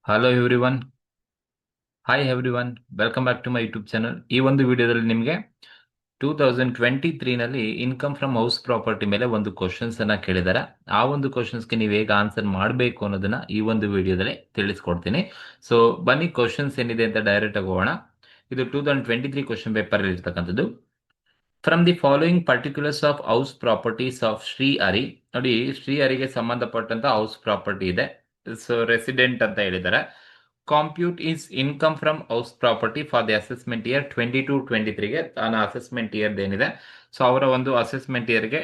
Hello everyone. Hi everyone, welcome back to my YouTube channel. ಈ ಒಂದು ವಿಡಿಯೋದಲ್ಲಿ ನಿಮಗೆ 2023ನಲ್ಲಿ ಇನ್ಕಮ್ ಫ್ರಮ್ ಹೌಸ್ ಪ್ರಾಪರ್ಟಿ ಮೇಲೆ ಒಂದು ಕ್ವಶನ್ಸ್ ಅನ್ನ ಕೇಳಿದ್ದಾರೆ. ಆ ಒಂದು ಕ್ವಶನ್ಸ್ಗೆ ನೀವು ಹೇಗೆ ಆನ್ಸರ್ ಮಾಡಬೇಕು ಅನ್ನೋದನ್ನ ಈ ಒಂದು ವಿಡಿಯೋದಲ್ಲಿ ತಿಳಿಸ್ಕೊಡ್ತೀನಿ. ಸೊ ಬನ್ನಿ, ಕ್ವಶನ್ಸ್ ಏನಿದೆ ಅಂತ ಡೈರೆಕ್ಟ್ ಆಗಿ ಹೋಗೋಣ. ಇದು 2023 ಕ್ವಶನ್ ಪೇಪರ್ ಇರ್ತಕ್ಕಂಥದ್ದು. From the following particulars of house properties of Shri Hari. ನೋಡಿ, ಶ್ರೀ ಹರಿಗೆ ಸಂಬಂಧಪಟ್ಟಂತ ಹೌಸ್ ಪ್ರಾಪರ್ಟಿ ಇದೆ. ಸೊ ರೆಸಿಡೆಂಟ್ ಅಂತ ಹೇಳಿದ್ದಾರೆ. Compute is income from house property for the assessment year 22-23ಗೆ ತಾನ ಅಸೆಸ್ಮೆಂಟ್ ಇಯರ್ ಏನಿದೆ, ಸೊ ಅವರ ಒಂದು ಅಸೆಸ್ಮೆಂಟ್ ಇಯರ್ಗೆ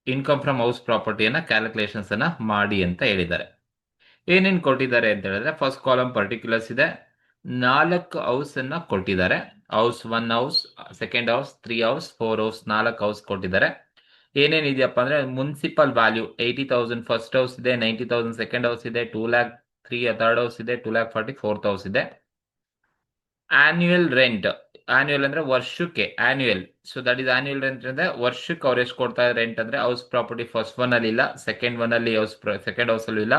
ಇನ್ಕಮ್ ಫ್ರಮ್ ಹೌಸ್ ಪ್ರಾಪರ್ಟಿಯನ್ನ ಕ್ಯಾಲ್ಕುಲೇಷನ್ಸ್ ಅನ್ನ ಮಾಡಿ ಅಂತ ಹೇಳಿದ್ದಾರೆ. ಏನೇನು ಕೊಟ್ಟಿದ್ದಾರೆ ಅಂತ ಹೇಳಿದ್ರೆ, ಫಸ್ಟ್ ಕಾಲಮ್ ಪರ್ಟಿಕ್ಯುಲರ್ಸ್ ಇದೆ. 4 ಹೌಸ್ ಅನ್ನ ಕೊಟ್ಟಿದ್ದಾರೆ. House 1 house, second house, 3 house, 4 house, 4 house ಕೊಟ್ಟಿದ್ದಾರೆ. ಏನೇನಿದೆಯಪ್ಪ ಅಂದ್ರೆ, ಮುನ್ಸಿಪಲ್ ವ್ಯಾಲ್ಯೂ 80,000 ಫಸ್ಟ್ ಹೌಸ್ ಇದೆ, 90,000 ಸೆಕೆಂಡ್ ಹೌಸ್ ಇದೆ, 2 lakh 3 ಥರ್ಡ್ ಹೌಸ್ ಇದೆ, 2 lakh 40 ಫೋರ್ತ್ ಹೌಸ್ ಇದೆ. ಆನ್ಯುಯಲ್ ರೆಂಟ್, ಆನ್ಯುಯಲ್ ಅಂದ್ರೆ ವರ್ಷಕ್ಕೆ, annual. So that is annual rent ಅಂದ್ರೆ ವರ್ಷಕ್ಕೆ ಅವ್ರು ಎಷ್ಟು ಕೊಡ್ತಾ ಇದ್ದಾರೆ ರೆಂಟ್ ಅಂದ್ರೆ, ಹೌಸ್ ಪ್ರಾಪರ್ಟಿ ಫಸ್ಟ್ ಒನ್ ಅಲ್ಲಿ ಇಲ್ಲ, ಸೆಕೆಂಡ್ ಒನ್ ಅಲ್ಲಿ ಸೆಕೆಂಡ್ ಹೌಸ್ ಅಲ್ಲಿ ಇಲ್ಲ,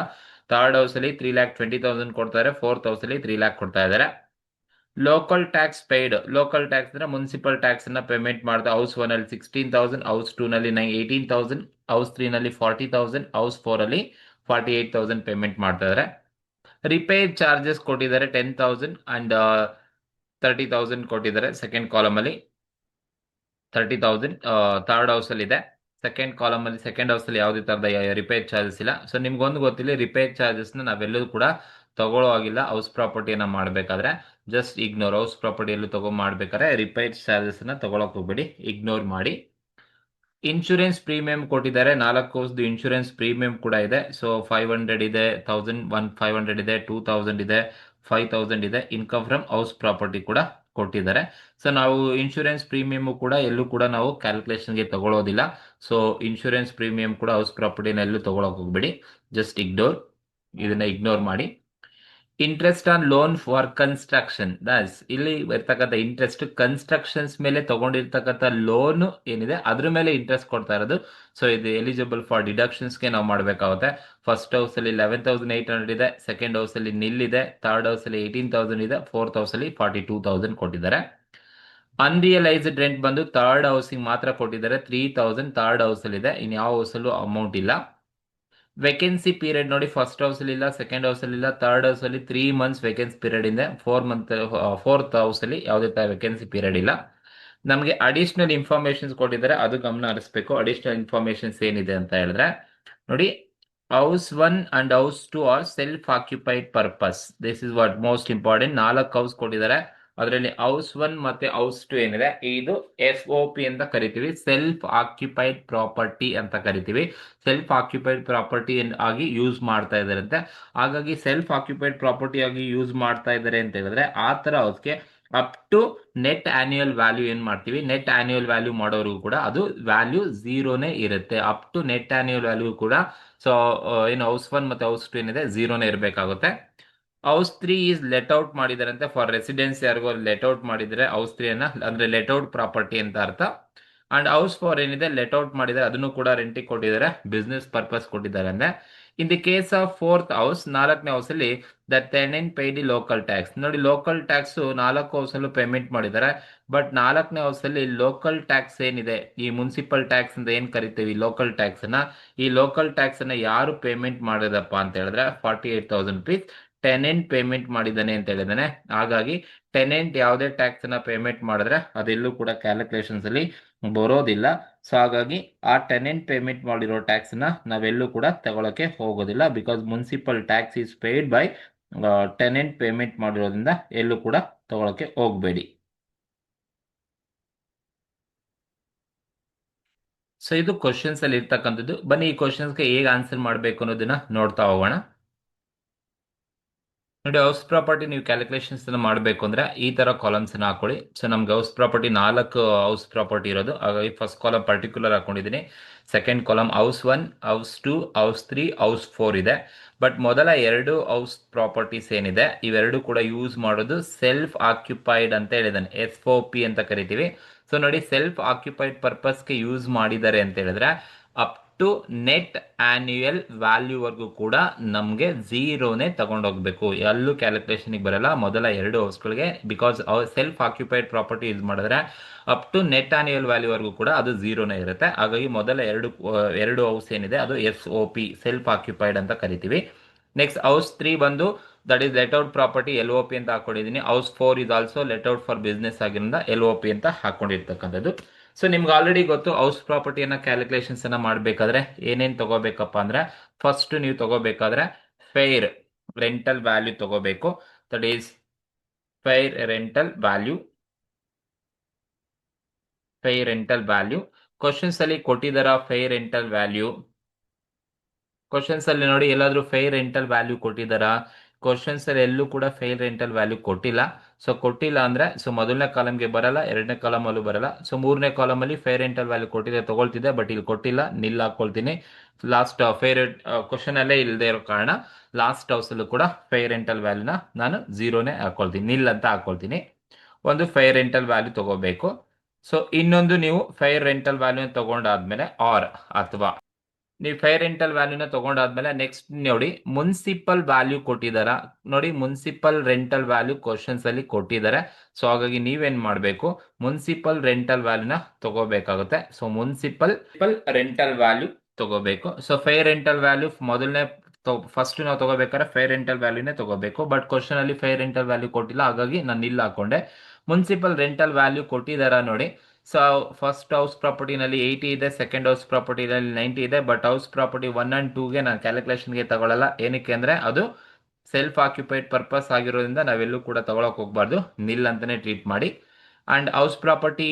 ಥರ್ಡ್ ಹೌಸ್ ಅಲ್ಲಿ 3,20,000 ಕೊಡ್ತಾರೆ, ಫೋರ್ತ್ ಹೌಸ್ ಅಲ್ಲಿ 3 lakh ಕೊಡ್ತಾ ಇದ್ದಾರೆ. Local tax paid, local tax ಅಂದ್ರೆ ಮುನ್ಸಿಪಲ್ ಟ್ಯಾಕ್ಸ್ ಅನ್ನ ಪೇಮೆಂಟ್ ಮಾಡಿದ ಹೌಸ್ 1 ಅಲ್ಲಿ 16,000, ಹೌಸ್ 2 ನಲ್ಲಿ 18,000, ಹೌಸ್ 3 ನಲ್ಲಿ 40,000, ಹೌಸ್ 4 ಅಲ್ಲಿ 48,000 ಪೇಮೆಂಟ್ ಮಾಡ್ತಾ ಇದ್ದಾರೆ. ರಿಪೇರ್ ಚಾರ್ಜಸ್ ಕೊಟ್ಟಿದ್ದಾರೆ 10,000 ಅಂಡ್ 30,000 ಕೊಟ್ಟಿದ್ದಾರೆ. ಸೆಕೆಂಡ್ ಕಾಲಮ್ ಅಲ್ಲಿ 30,000 ಥರ್ಡ್ ಹೌಸ್ ಅಲ್ಲಿ ಇದೆ. ಸೆಕೆಂಡ್ ಕಾಲಮ್ ಅಲ್ಲಿ, ಸೆಕೆಂಡ್ ಹೌಸ್ ಅಲ್ಲಿ ಯಾವುದೇ ತರದ ರಿಪೇರ್ ಚಾರ್ಜಸ್ ಇಲ್ಲ. ಸೊ ನಿಮ್ಗೊಂದು ಗೊತ್ತಿಲ್ಲ, ರಿಪೇರ್ ಚಾರ್ಜಸ್ ನಾವೆಲ್ಲೂ ಕೂಡ ತಗೊಳ್ಳೋ ಆಗಿಲ್ಲ ಹೌಸ್ ಪ್ರಾಪರ್ಟಿಯನ್ನ ಮಾಡಬೇಕಾದ್ರೆ. ಜಸ್ಟ್ ಇಗ್ನೋರ್, ಹೌಸ್ ಪ್ರಾಪರ್ಟಿಯಲ್ಲೂ ಮಾಡ್ಬೇಕಾದ್ರೆ ರಿಪೇರ್ ಚಾರ್ಜಸ್ ನ ತಗೊಳಕ್ ಹೋಗ್ಬೇಡಿ, ಇಗ್ನೋರ್ ಮಾಡಿ. ಇನ್ಶೂರೆನ್ಸ್ ಪ್ರೀಮಿಯಂ ಕೊಟ್ಟಿದ್ದಾರೆ, 4 ವರ್ಷದ ಇನ್ಶೂರೆನ್ಸ್ ಪ್ರೀಮಿಯಂ ಕೂಡ ಇದೆ. ಸೊ 500 ಇದೆ, 1,500 ಇದೆ, 2,000 ಇದೆ, 5,000 ಇದೆ. ಇನ್ಕಮ್ ಫ್ರಮ್ ಹೌಸ್ ಪ್ರಾಪರ್ಟಿ ಕೂಡ ಕೊಟ್ಟಿದ್ದಾರೆ. ಸೊ ನಾವು ಇನ್ಶೂರೆನ್ಸ್ ಪ್ರೀಮಿಯಂ ಕೂಡ ಎಲ್ಲೂ ಕೂಡ ನಾವು ಕ್ಯಾಲ್ಕುಲೇಷನ್ಗೆ ತಗೊಳ್ಳೋದಿಲ್ಲ. ಸೊ ಇನ್ಶೂರೆನ್ಸ್ ಪ್ರೀಮಿಯಂ ಕೂಡ ಹೌಸ್ ಪ್ರಾಪರ್ಟಿನ ಎಲ್ಲೂ ತಗೊಳಕ್ ಹೋಗ್ಬೇಡಿ, ಜಸ್ಟ್ ಇಗ್ನೋರ್, ಇದನ್ನ ಇಗ್ನೋರ್ ಮಾಡಿ. Interest on loan for construction, thus ಇಲ್ಲಿ ಇರ್ತಕ್ಕಂಥ ಇಂಟ್ರೆಸ್ಟ್ ಕನ್ಸ್ಟ್ರಕ್ಷನ್ಸ್ ಮೇಲೆ ತಗೊಂಡಿರ್ತಕ್ಕಂಥ ಲೋನ್ ಏನಿದೆ ಅದ್ರ ಮೇಲೆ ಇಂಟ್ರೆಸ್ಟ್ ಕೊಡ್ತಾ ಇರೋದು. ಸೊ ಇದು ಎಲಿಜಿಬಲ್ ಫಾರ್ ಡಿಡಕ್ಷನ್ಸ್ಗೆ ನಾವು ಮಾಡಬೇಕಾಗುತ್ತೆ. ಫಸ್ಟ್ ಹೌಸ್ ಅಲ್ಲಿ 11,800 ಇದೆ, ಸೆಕೆಂಡ್ ಹೌಸ್ ಅಲ್ಲಿ ನಿಲ್ ಇದೆ, ಥರ್ಡ್ ಹೌಸ್ ಅಲ್ಲಿ 18,000 ಇದೆ, ಫೋರ್ತ್ ಹೌಸ್ ಅಲ್ಲಿ 42,000 ಕೊಟ್ಟಿದ್ದಾರೆ. ಅನ್ರಿಯಲೈಸ್ಡ್ ರೆಂಟ್ ಬಂದು ಥರ್ಡ್ ಹೌಸಿಂಗ್ ಮಾತ್ರ ಕೊಟ್ಟಿದ್ದಾರೆ, 3,000 ಥರ್ಡ್ ಹೌಸ್ ಅಲ್ಲಿ ಇದೆ, ಇನ್ ಯಾವ ಹೌಸ್ ಅಲ್ಲೂ ಅಮೌಂಟ್ ಇಲ್ಲ. ವೇಕೆನ್ಸಿ ಪೀರಿಯಡ್ ನೋಡಿ, ಫಸ್ಟ್ ಹೌಸ್ ಅಲ್ಲಿ ಇಲ್ಲ, ಸೆಕೆಂಡ್ ಹೌಸ್ ಅಲ್ಲಿ ಇಲ್ಲ, ಥರ್ಡ್ ಹೌಸ್ ಅಲ್ಲಿ 3 months ವೇಕೆನ್ಸಿ ಪೀರಿಯಡ್ ಇದೆ, 4 month ಫೋರ್ತ್ ಹೌಸ್ ಅಲ್ಲಿ ಯಾವುದೇ ತರ ವೇಕೆನ್ಸಿ ಪೀರಿಯಡ್ ಇಲ್ಲ. ನಮಗೆ ಅಡಿಷನಲ್ ಇನ್ಫಾರ್ಮೇಶನ್ಸ್ ಕೊಟ್ಟಿದ್ದಾರೆ, ಅದು ಗಮನ ಹರಿಸಬೇಕು. ಅಡಿಷನಲ್ ಇನ್ಫಾರ್ಮೇಶನ್ಸ್ ಏನಿದೆ ಅಂತ ಹೇಳಿದ್ರೆ ನೋಡಿ, house 1 and house 2 are self occupied purpose. This is what most important. 4 house ಕೊಟ್ಟಿದ್ದಾರೆ, ಅದರಲ್ಲಿ ಹೌಸ್ 1 ಮತ್ತೆ ಹೌಸ್ 2 ಏನಿದೆ ಇದು FOP ಅಂತ ಕರಿತೀವಿ, ಸೆಲ್ಫ್ ಆಕ್ಯುಪೈಡ್ ಪ್ರಾಪರ್ಟಿ ಅಂತ ಕರಿತೀವಿ. ಸೆಲ್ಫ್ ಆಕ್ಯುಪೈಡ್ ಪ್ರಾಪರ್ಟಿ ಆಗಿ ಯೂಸ್ ಮಾಡ್ತಾ ಇದಾರಂತೆ. ಹಾಗಾಗಿ ಸೆಲ್ಫ್ ಆಕ್ಯುಪೈಡ್ ಪ್ರಾಪರ್ಟಿ ಆಗಿ ಯೂಸ್ ಮಾಡ್ತಾ ಇದ್ದಾರೆ ಅಂತ ಹೇಳಿದ್ರೆ, ಆ ತರ ಹೌಸ್ಗೆ up to net annual value ಏನ್ ಮಾಡ್ತೀವಿ, ನೆಟ್ ಆನ್ಯುಯಲ್ ವ್ಯಾಲ್ಯೂ ಮಾಡೋರು ಕೂಡ ಅದು ವ್ಯಾಲ್ಯೂ ಝೀರೋನೇ ಇರುತ್ತೆ. Up to net annual value ಕೂಡ. ಸೊ ಏನು ಹೌಸ್ 1 ಮತ್ತೆ ಹೌಸ್ 2 ಏನಿದೆ ಝೀರೋನೇ ಇರಬೇಕಾಗುತ್ತೆ. ಹೌಸ್ 3 ಈಸ್ ಲೆಟ್ ಔಟ್ ಮಾಡಿದಾರಂತೆ ಫಾರ್ ರೆಸಿಡೆನ್ಸ್. ಯಾರಿಗೋ ಲೆಟ್ ಔಟ್ ಮಾಡಿದ್ರೆ ಹೌಸ್ 3 ಅನ್ನ, ಅಂದ್ರೆ ಲೆಟ್ ಔಟ್ ಪ್ರಾಪರ್ಟಿ ಅಂತ ಅರ್ಥ. ಅಂಡ್ ಹೌಸ್ 4 ಏನಿದೆ ಲೆಟ್ ಔಟ್ ಮಾಡಿದ್ದಾರೆ, ಅದನ್ನು ಕೂಡ ರೆಂಟಿಗೆ ಕೊಟ್ಟಿದ್ದಾರೆ, ಬಿಸ್ನೆಸ್ ಪರ್ಪಸ್ ಕೊಟ್ಟಿದ್ದಾರೆ. ಅಂದ್ರೆ in the case of fourth house, 4ನೇ ಹೌಸ್ ಅಲ್ಲಿ the tenant pay the local tax. ನೋಡಿ, ಲೋಕಲ್ ಟ್ಯಾಕ್ಸ್ 4 ಹೌಸ್ ಅಲ್ಲೂ ಪೇಮೆಂಟ್ ಮಾಡಿದ್ದಾರೆ. ಬಟ್ 4ನೇ ಹೌಸ್ ಅಲ್ಲಿ ಲೋಕಲ್ ಟ್ಯಾಕ್ಸ್ ಏನಿದೆ, ಈ ಮುನ್ಸಿಪಲ್ ಟ್ಯಾಕ್ಸ್ ಅಂತ ಏನ್ ಕರಿತೀವಿ ಲೋಕಲ್ ಟ್ಯಾಕ್ಸ್ ಅನ್ನ, ಈ ಲೋಕಲ್ ಟ್ಯಾಕ್ಸ್ ಅನ್ನ ಯಾರು ಪೇಮೆಂಟ್ ಮಾಡಿದಪ್ಪ ಅಂತ ಹೇಳಿದ್ರೆ 48,000 rupees ಟೆನೆಂಟ್ ಪೇಮೆಂಟ್ ಮಾಡಿದ್ದಾನೆ ಅಂತ ಹೇಳಿದಾನೆ. ಹಾಗಾಗಿ ಟೆನೆಂಟ್ ಯಾವುದೇ ಟ್ಯಾಕ್ಸ್ ಅನ್ನ ಪೇಮೆಂಟ್ ಮಾಡಿದ್ರೆ ಅದೆಲ್ಲೂ ಕೂಡ ಕ್ಯಾಲ್ಕುಲೇಷನ್ಸ್ ಅಲ್ಲಿ ಬರೋದಿಲ್ಲ. ಸೊ ಹಾಗಾಗಿ ಆ ಟೆನೆಂಟ್ ಪೇಮೆಂಟ್ ಮಾಡಿರೋ ಟ್ಯಾಕ್ಸ್ ನ ನಾವೆಲ್ಲೂ ಕೂಡ ತಗೊಳಕ್ಕೆ ಹೋಗೋದಿಲ್ಲ, because municipal tax is paid by tenant payment ಮಾಡಿರೋದ್ರಿಂದ ಎಲ್ಲೂ ಕೂಡ ತಗೊಳಕ್ಕೆ ಹೋಗಬೇಡಿ. ಸೊ ಇದು ಕ್ವಶನ್ಸ್ ಅಲ್ಲಿ ಇರ್ತಕ್ಕಂಥದ್ದು. ಬನ್ನಿ, ಈ ಕ್ವಶನ್ಸ್ಗೆ ಹೇಗೆ ಆನ್ಸರ್ ಮಾಡಬೇಕು ಅನ್ನೋದನ್ನ ನೋಡ್ತಾ ಹೋಗೋಣ. ನೋಡಿ, ಹೌಸ್ ಪ್ರಾಪರ್ಟಿ ನೀವು ಕ್ಯಾಲ್ಕುಲೇಷನ್ಸ್ ಮಾಡಬೇಕು ಅಂದ್ರೆ ಈ ತರ ಕಾಲಮ್ಸ್ ಹಾಕೊಳ್ಳಿ. ಸೊ ನಮ್ಗೆ ಹೌಸ್ ಪ್ರಾಪರ್ಟಿ 4 ಹೌಸ್ ಪ್ರಾಪರ್ಟಿ ಇರೋದು, ಹಾಗಾಗಿ ಫಸ್ಟ್ ಕಾಲಮ್ ಪರ್ಟಿಕ್ಯುಲರ್ ಹಾಕೊಂಡಿದ್ದೀನಿ. Second column house 1, house 2, house 3, house 4 ಇದೆ. ಬಟ್ ಮೊದಲ 2 ಹೌಸ್ ಪ್ರಾಪರ್ಟೀಸ್ ಏನಿದೆ ಇವೆರಡು ಕೂಡ ಯೂಸ್ ಮಾಡೋದು ಸೆಲ್ಫ್ ಆಕ್ಯುಪೈಡ್ ಅಂತ ಹೇಳಿದಾನೆ, SOP ಅಂತ ಕರಿತೀವಿ. ಸೊ ನೋಡಿ, ಸೆಲ್ಫ್ ಆಕ್ಯುಪೈಡ್ ಪರ್ಪಸ್ಗೆ ಯೂಸ್ ಮಾಡಿದ್ದಾರೆ ಅಂತ ಹೇಳಿದ್ರೆ ಅಪ್ ಟು ನೆಟ್ ಆನ್ಯುಯಲ್ ವ್ಯಾಲ್ಯೂವರೆಗೂ ಕೂಡ ನಮಗೆ ಝೀರೋನೇ ತಗೊಂಡೋಗ್ಬೇಕು. ಎಲ್ಲೂ ಕ್ಯಾಲ್ಕುಲೇಷನ್ಗೆ ಬರಲ್ಲ ಮೊದಲ ಎರಡು ಹೌಸ್ಗಳಿಗೆ, because self occupied property use ಮಾಡಿದ್ರೆ ಅಪ್ ಟು ನೆಟ್ ಆನ್ಯುಯಲ್ ವ್ಯಾಲ್ಯೂವರೆಗೂ ಕೂಡ ಅದು ಝೀರೋನೇ ಇರುತ್ತೆ. ಹಾಗಾಗಿ ಮೊದಲ ಎರಡು ಹೌಸ್ ಏನಿದೆ ಅದು SOP ಸೆಲ್ಫ್ ಆಕ್ಯುಪೈಡ್ ಅಂತ ಕರಿತೀವಿ. ನೆಕ್ಸ್ಟ್ ಹೌಸ್ 3 ಬಂದು that is let out property LOP ಅಂತ ಹಾಕೊಂಡಿದ್ದೀನಿ. House 4 is also let out for business ಆಗಿರೋದ್ರಿಂದ LOP ಅಂತ ಹಾಕೊಂಡಿರ್ತಕ್ಕಂಥದ್ದು. ಸೊ ನಿಮ್ಗೆ ಆಲ್ರೆಡಿ ಗೊತ್ತು ಹೌಸ್ ಪ್ರಾಪರ್ಟಿಯನ್ನ ಕ್ಯಾಲ್ಕುಲೇಷನ್ಸ್ ಅನ್ನ ಮಾಡಬೇಕಾದ್ರೆ ಏನೇನು ತಗೋಬೇಕಪ್ಪ ಅಂದ್ರೆ, ಫಸ್ಟ್ ನೀವು ತಗೋಬೇಕಾದ್ರೆ ಫೇರ್ ರೆಂಟಲ್ ವ್ಯಾಲ್ಯೂ ತಗೋಬೇಕು. That is fair rental value. Fair rental value questions ಅಲ್ಲಿ ಕೊಟ್ಟಿದಾರ ಫೇರ್ ರೆಂಟಲ್ ವ್ಯಾಲ್ಯೂ? ಕ್ವಶನ್ಸ್ ಅಲ್ಲಿ ನೋಡಿ ಎಲ್ಲಾದ್ರೂ ಫೇರ್ ರೆಂಟಲ್ ವ್ಯಾಲ್ಯೂ ಕೊಟ್ಟಿದಾರ? ಕ್ವಶನ್ಸ್ ಅಲ್ಲಿ ಎಲ್ಲೂ ಕೂಡ ಫೇರ್ ರೆಂಟಲ್ ವ್ಯಾಲ್ಯೂ ಕೊಟ್ಟಿಲ್ಲ. ಸೊ ಕೊಟ್ಟಿಲ್ಲ ಅಂದ್ರೆ ಸೊ ಮೊದಲನೇ ಕಾಲಮ್ಗೆ ಬರಲ್ಲ, ಎರಡನೇ ಕಾಲಮ್ ಅಲ್ಲೂ ಬರಲ್ಲ. ಸೊ ಮೂರನೇ ಕಾಲಮ್ ಅಲ್ಲಿ ಫೇರ್ ರೆಂಟಲ್ ವ್ಯಾಲ್ಯೂ ಕೊಟ್ಟಿದೆ ತಗೊಳ್ತಿದ್ದೆ, ಬಟ್ ಇಲ್ಲಿ ಕೊಟ್ಟಿಲ್ಲ, ನಿಲ್ ಹಾಕೊಳ್ತೀನಿ. ಲಾಸ್ಟ್ ಫೇರ್ ಕ್ವಶನ್ ಅಲ್ಲೇ ಇಲ್ಲದೆ ಇರೋ ಕಾರಣ ಲಾಸ್ಟ್ ಹೌಸ್ ಅಲ್ಲೂ ಕೂಡ ಫೇರ್ ರೆಂಟಲ್ ವ್ಯಾಲ್ಯೂನ ನಾನು ಝೀರೋನೇ ಹಾಕೊಳ್ತೀನಿ, ನಿಲ್ ಅಂತ ಹಾಕೊಳ್ತೀನಿ. ಒಂದು ಫೇರ್ ರೆಂಟಲ್ ವ್ಯಾಲ್ಯೂ ತಗೋಬೇಕು. ಸೊ ಇನ್ನೊಂದು ನೀವು ಫೇರ್ ರೆಂಟಲ್ ವ್ಯಾಲ್ಯೂ ತಗೊಂಡಾದ್ಮೇಲೆ ಆರ್ ಅಥವಾ ನೀವು ಫೇರ್ ರೆಂಟಲ್ ವ್ಯಾಲ್ಯೂನ ತಗೊಂಡಾದ್ಮೇಲೆ ನೆಕ್ಸ್ಟ್ ನೋಡಿ ಮುನ್ಸಿಪಲ್ ವ್ಯಾಲ್ಯೂ ಕೊಟ್ಟಿದಾರ ನೋಡಿ. ಮುನ್ಸಿಪಲ್ ರೆಂಟಲ್ ವ್ಯಾಲ್ಯೂ ಕ್ವಶನ್ಸ್ ಅಲ್ಲಿ ಕೊಟ್ಟಿದ್ದಾರೆ. ಸೊ ಹಾಗಾಗಿ ನೀವೇನ್ ಮಾಡಬೇಕು, ಮುನ್ಸಿಪಲ್ ರೆಂಟಲ್ ವ್ಯಾಲ್ಯೂನ ತಗೋಬೇಕಾಗುತ್ತೆ. ಸೊ ಮುನ್ಸಿಪಲ್ ರೆಂಟಲ್ ವ್ಯಾಲ್ಯೂ ತಗೋಬೇಕು. ಸೊ ಫೇರ್ ರೆಂಟಲ್ ವ್ಯಾಲ್ಯೂ ಮೊದಲನೇ ಫಸ್ಟ್ ನಾವು ತಗೋಬೇಕಾದ್ರೆ ಫೇರ್ ರೆಂಟಲ್ ವ್ಯಾಲ್ಯೂನೇ ತಗೋಬೇಕು. ಬಟ್ ಕ್ವಶನ್ ಅಲ್ಲಿ ಫೇರ್ ರೆಂಟಲ್ ವ್ಯಾಲ್ಯೂ ಕೊಟ್ಟಿಲ್ಲ, ಹಾಗಾಗಿ ನಾನು ಇಲ್ಲಿ ಹಾಕೊಂಡೆ. ಮುನ್ಸಿಪಲ್ ರೆಂಟಲ್ ವ್ಯಾಲ್ಯೂ ಕೊಟ್ಟಿದಾರ ನೋಡಿ. ಸೊ ಫಸ್ಟ್ ಹೌಸ್ ಪ್ರಾಪರ್ಟಿನಲ್ಲಿ 80 ಇದೆ, ಸೆಕೆಂಡ್ ಹೌಸ್ ಪ್ರಾಪರ್ಟಿನಲ್ಲಿ 90 ಇದೆ. ಬಟ್ ಹೌಸ್ ಪ್ರಾಪರ್ಟಿ 1 and 2ಗೆ ನಾನು ಕ್ಯಾಲ್ಕುಲೇಷನ್ಗೆ ತಗೊಳ್ಳಲ್ಲ. ಏನಕ್ಕೆ ಅಂದ್ರೆ ಅದು ಸೆಲ್ಫ್ ಆಕ್ಯುಪೈಡ್ ಪರ್ಪಸ್ ಆಗಿರೋದ್ರಿಂದ ನಾವೆಲ್ಲೂ ಕೂಡ ತಗೊಳಕ್ ಹೋಗ್ಬಾರ್ದು, ನಿಲ್ ಅಂತಾನೆ ಟ್ರೀಟ್ ಮಾಡಿ. ಅಂಡ್ ಹೌಸ್ ಪ್ರಾಪರ್ಟಿ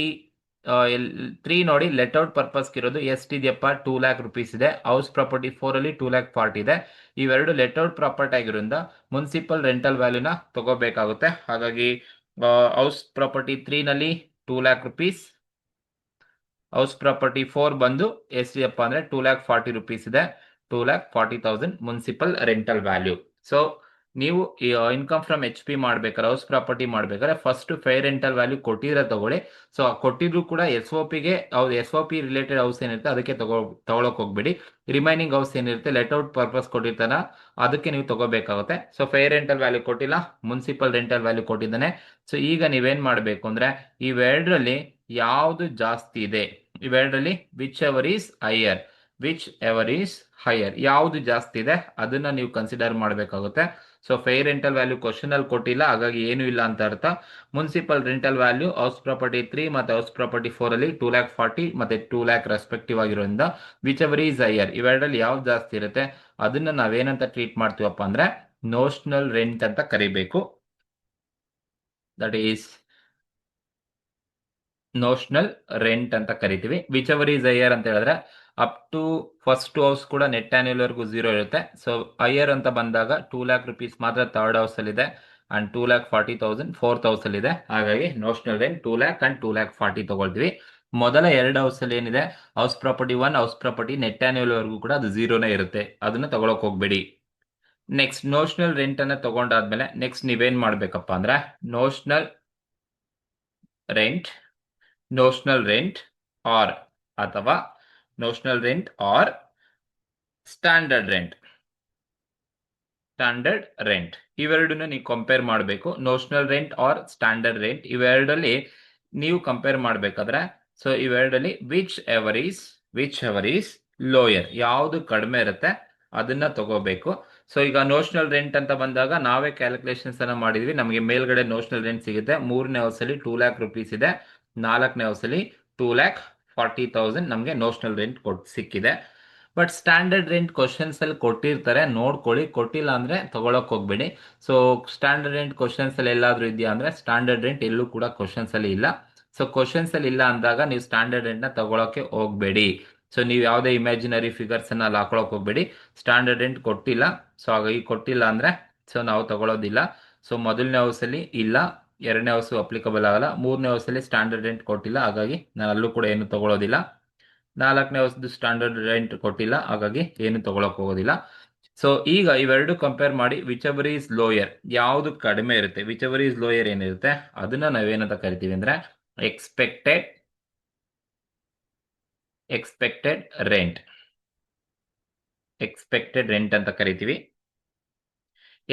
3 ನೋಡಿ ಲೆಟ್ ಔಟ್ ಪರ್ಪಸ್ ಇರೋದು ಎಷ್ಟಿದೆಯಪ್ಪ, 2 lakh rupees ಇದೆ. ಹೌಸ್ ಪ್ರಾಪರ್ಟಿ 4 ಅಲ್ಲಿ 2,40,000 ಇದೆ. ಇವೆರಡು ಲೆಟ್ ಔಟ್ ಪ್ರಾಪರ್ಟಿ ಆಗಿರೋದ್ರಿಂದ ಮುನ್ಸಿಪಲ್ ರೆಂಟಲ್ ವ್ಯಾಲ್ಯೂನ ತಗೋಬೇಕಾಗುತ್ತೆ. ಹಾಗಾಗಿ ಹೌಸ್ ಪ್ರಾಪರ್ಟಿ 3 ನಲ್ಲಿ 2 lakh rupees, ಹೌಸ್ ಪ್ರಾಪರ್ಟಿ 4 ಬಂದು ಎಷ್ಟಿದೆಯಪ್ಪ ಅಂದ್ರೆ 2,40,000 rupees ಇದೆ. 2,40,000 ಮುನ್ಸಿಪಲ್ ರೆಂಟಲ್ ವ್ಯಾಲ್ಯೂ. ಸೊ ನೀವು ಇನ್ಕಮ್ ಫ್ರಮ್ HP ಮಾಡ್ಬೇಕಾದ್ರೆ, ಹೌಸ್ ಪ್ರಾಪರ್ಟಿ ಮಾಡ್ಬೇಕಾದ್ರೆ ಫಸ್ಟ್ ಫೇರ್ ರೆಂಟಲ್ ವ್ಯಾಲ್ಯೂ ಕೊಟ್ಟಿದ್ರೆ ತಗೊಳ್ಳಿ. ಸೊ ಕೊಟ್ಟಿದ್ರು ಕೂಡ SOPಗೆ SOP ರಿಲೇಟೆಡ್ ಹೌಸ್ ಏನಿರುತ್ತೆ ಅದಕ್ಕೆ ತಗೊಳಕ್ ಹೋಗ್ಬೇಡಿ. ರಿಮೈನಿಂಗ್ ಹೌಸ್ ಏನಿರುತ್ತೆ ಲೆಟ್ ಔಟ್ ಪರ್ಪಸ್ ಕೊಟ್ಟಿರ್ತಾನ ಅದಕ್ಕೆ ನೀವು ತಗೋಬೇಕಾಗುತ್ತೆ. ಸೊ ಫೇರ್ ರೆಂಟಲ್ ವ್ಯಾಲ್ಯೂ ಕೊಟ್ಟಿಲ್ಲ, ಮುನ್ಸಿಪಲ್ ರೆಂಟಲ್ ವ್ಯಾಲ್ಯೂ ಕೊಟ್ಟಿದ್ದಾನೆ. ಸೊ ಈಗ ನೀವೇನ್ ಮಾಡ್ಬೇಕು ಅಂದ್ರೆ ಇವೆರಡರಲ್ಲಿ ಯಾವುದು ಜಾಸ್ತಿ ಇದೆ, ಇವೆರಡರಲ್ಲಿ ವಿಚ್ ಎವರ್ ಈಸ್ ಹೈಯರ್ ಯಾವುದು ಜಾಸ್ತಿ ಇದೆ ಅದನ್ನ ನೀವು ಕನ್ಸಿಡರ್ ಮಾಡಬೇಕಾಗುತ್ತೆ. So fair rental value question ಅಲ್ಲಿ ಕೊಟ್ಟಿಲ್ಲ, ಹಾಗಾಗಿ ಏನು ಇಲ್ಲ ಅಂತ ಅರ್ಥ. Municipal rental value house property 3 ಮತ್ತೆ ಹೌಸ್ ಪ್ರಾಪರ್ಟಿ 4 ಅಲ್ಲಿ 2,40,000 ಮತ್ತೆ 2 lakh ರೆಸ್ಪೆಕ್ಟಿವ್ ಆಗಿರೋದ್ರಿಂದ ವಿಚ್ ಎವರ್ ಈಸ್ ಹೈಯರ್ ಇವೆರಡರಲ್ಲಿ ಯಾವ್ದು ಜಾಸ್ತಿ ಇರುತ್ತೆ ಅದನ್ನ ನಾವೇನಂತ ಟ್ರೀಟ್ ಮಾಡ್ತೀವಪ್ಪ ಅಂದ್ರೆ ನೋಷನಲ್ ರೆಂಟ್ ಅಂತ ಕರಿಬೇಕು. ದಟ್ ಈಸ್ ನೋಷನಲ್ ರೆಂಟ್ ಅಂತ ಕರಿತೀವಿ. ವಿಚ್ ಎವರ್ ಈಸ್ ಹೈಯರ್ ಅಂತ ಹೇಳಿದ್ರೆ ಅಪ್ ಟು ಫಸ್ಟ್ ಹೌಸ್ ಕೂಡ ನೆಟ್ ಆನ್ಯುಯಲ್ ವರೆಗೂ 0 ಇರುತ್ತೆ. ಸೊ ಹೈಯರ್ ಅಂತ ಬಂದಾಗ 2 lakh rupees ಮಾತ್ರ ಥರ್ಡ್ ಹೌಸ್ ಅಲ್ಲಿ ಇದೆ ಅಂಡ್ 2,40,000 ಫೋರ್ತ್ ಹೌಸ್ ಅಲ್ಲಿ ಇದೆ. ಹಾಗಾಗಿ ನೋಷನಲ್ ರೆಂಟ್ 2 lakh ಅಂಡ್ 2,40,000 ತಗೊಳ್ತೀವಿ. ಮೊದಲ ಎರಡು ಹೌಸ್ ಅಲ್ಲಿ ಏನಿದೆ house property 1 house property net annual ವರೆಗೂ ಕೂಡ ಅದು 0ನೇ ಇರುತ್ತೆ, ಅದನ್ನ ತಗೊಳಕ್ ಹೋಗ್ಬೇಡಿ. ನೆಕ್ಸ್ಟ್ ನೋಷನಲ್ ರೆಂಟ್ ಅನ್ನ ತಗೊಂಡಾದ್ಮೇಲೆ ನೆಕ್ಸ್ಟ್ ನೀವೇನ್ ಮಾಡ್ಬೇಕಪ್ಪ ಅಂದ್ರೆ ನೋಷನಲ್ ರೆಂಟ್ ಆರ್ ಅಥವಾ notional rent or standard rent ಇವೆರಡನ್ನ ನೀವು ಕಂಪೇರ್ ಮಾಡಬೇಕು. Notional rent or standard rent ಇವೆರಡಲ್ಲಿ ನೀವು ಕಂಪೇರ್ ಮಾಡಬೇಕಾದ್ರೆ ಸೊ ಇವೆರಡಲ್ಲಿ ವಿಚ್ ಎವರ್ ಈಸ್ ಲೋಯರ್ ಯಾವುದು ಕಡಿಮೆ ಇರುತ್ತೆ ಅದನ್ನ ತಗೋಬೇಕು. ಸೊ ಈಗ ನೋಷನಲ್ ರೆಂಟ್ ಅಂತ ಬಂದಾಗ ನಾವೇ ಕ್ಯಾಲ್ಕುಲೇಷನ್ಸ್ ಅನ್ನ ಮಾಡಿದ್ವಿ, ನಮಗೆ ಮೇಲ್ಗಡೆ ನೋಷನಲ್ ರೆಂಟ್ ಸಿಗುತ್ತೆ. 3ನೇ ಹೌಸ್ ಅಲ್ಲಿ 2 lakh rupees ಇದೆ, 4ನೇ ಹೌಸ್ ಅಲ್ಲಿ 2,40,000 ನಮಗೆ ನೋಷನಲ್ ರೆಂಟ್ ಸಿಕ್ಕಿದೆ. ಬಟ್ ಸ್ಟ್ಯಾಂಡರ್ಡ್ ರೆಂಟ್ ಕ್ವಶನ್ಸ್ ಅಲ್ಲಿ ಕೊಟ್ಟಿರ್ತಾರೆ, ನೋಡ್ಕೊಳ್ಳಿ. ಕೊಟ್ಟಿಲ್ಲ ಅಂದ್ರೆ ತಗೊಳಕ್ ಹೋಗ್ಬೇಡಿ. ಸೊ ಸ್ಟ್ಯಾಂಡರ್ಡ್ ರೆಂಟ್ ಕ್ವಶನ್ಸ್ ಅಲ್ಲಿ ಎಲ್ಲಾದ್ರೂ ಇದೆಯಾ ಅಂದ್ರೆ ಸ್ಟ್ಯಾಂಡರ್ಡ್ ರೆಂಟ್ ಎಲ್ಲೂ ಕೂಡ ಕ್ವಶನ್ಸ್ ಅಲ್ಲಿ ಇಲ್ಲ. ಸೊ ಕ್ವಶನ್ಸ್ ಅಲ್ಲಿ ಇಲ್ಲ ಅಂದಾಗ ನೀವು ಸ್ಟ್ಯಾಂಡರ್ಡ್ ರೆಂಟ್ ನ ತಗೊಳಕ್ಕೆ ಹೋಗ್ಬೇಡಿ. ಸೊ ನೀವು ಯಾವುದೇ ಇಮ್ಯಾಜಿನರಿ ಫಿಗರ್ಸ್ ಅನ್ನ ಅಲ್ಲಿ ಹಾಕೊಳಕ್ ಹೋಗ್ಬೇಡಿ. ಸ್ಟ್ಯಾಂಡರ್ಡ್ ರೆಂಟ್ ಕೊಟ್ಟಿಲ್ಲ, ಸೊ ಹಾಗಾಗಿ ಕೊಟ್ಟಿಲ್ಲ ಅಂದ್ರೆ ಸೊ ನಾವು ತಗೊಳ್ಳೋದಿಲ್ಲ. ಸೊ ಮೊದಲನೇ ಹೌಸ್ ಅಲ್ಲಿ ಇಲ್ಲ, ಎರಡನೇ ಹೌಸ್ ಅಪ್ಲಿಕಬಲ್ ಆಗಲ್ಲ, 3ನೇ ಹೌಸ್ ಅಲ್ಲಿ ಸ್ಟ್ಯಾಂಡರ್ಡ್ ರೆಂಟ್ ಕೊಟ್ಟಿಲ್ಲ, ಹಾಗಾಗಿ ನಾನು ಅಲ್ಲೂ ಕೂಡ ಏನು ತಗೊಳ್ಳೋದಿಲ್ಲ. 4ನೇ ಹೌಸ್ದು ಸ್ಟ್ಯಾಂಡರ್ಡ್ ರೆಂಟ್ ಕೊಟ್ಟಿಲ್ಲ, ಹಾಗಾಗಿ ಏನು ತಗೊಳಕ್ ಹೋಗೋದಿಲ್ಲ. ಸೊ ಈಗ ಇವೆರಡು ಕಂಪೇರ್ ಮಾಡಿ ವಿಚ್ ಎವರ್ ಈಸ್ ಲೋಯರ್ ಯಾವುದು ಕಡಿಮೆ ಇರುತ್ತೆ, ವಿಚ್ ಎವರ್ ಈಸ್ ಲೋಯರ್ ಏನಿರುತ್ತೆ ಅದನ್ನ ನಾವೇನಂತ ಕರಿತೀವಿ ಅಂದ್ರೆ ಎಕ್ಸ್ಪೆಕ್ಟೆಡ್ ರೆಂಟ್. ಎಕ್ಸ್ಪೆಕ್ಟೆಡ್ ರೆಂಟ್ ಅಂತ ಕರಿತೀವಿ.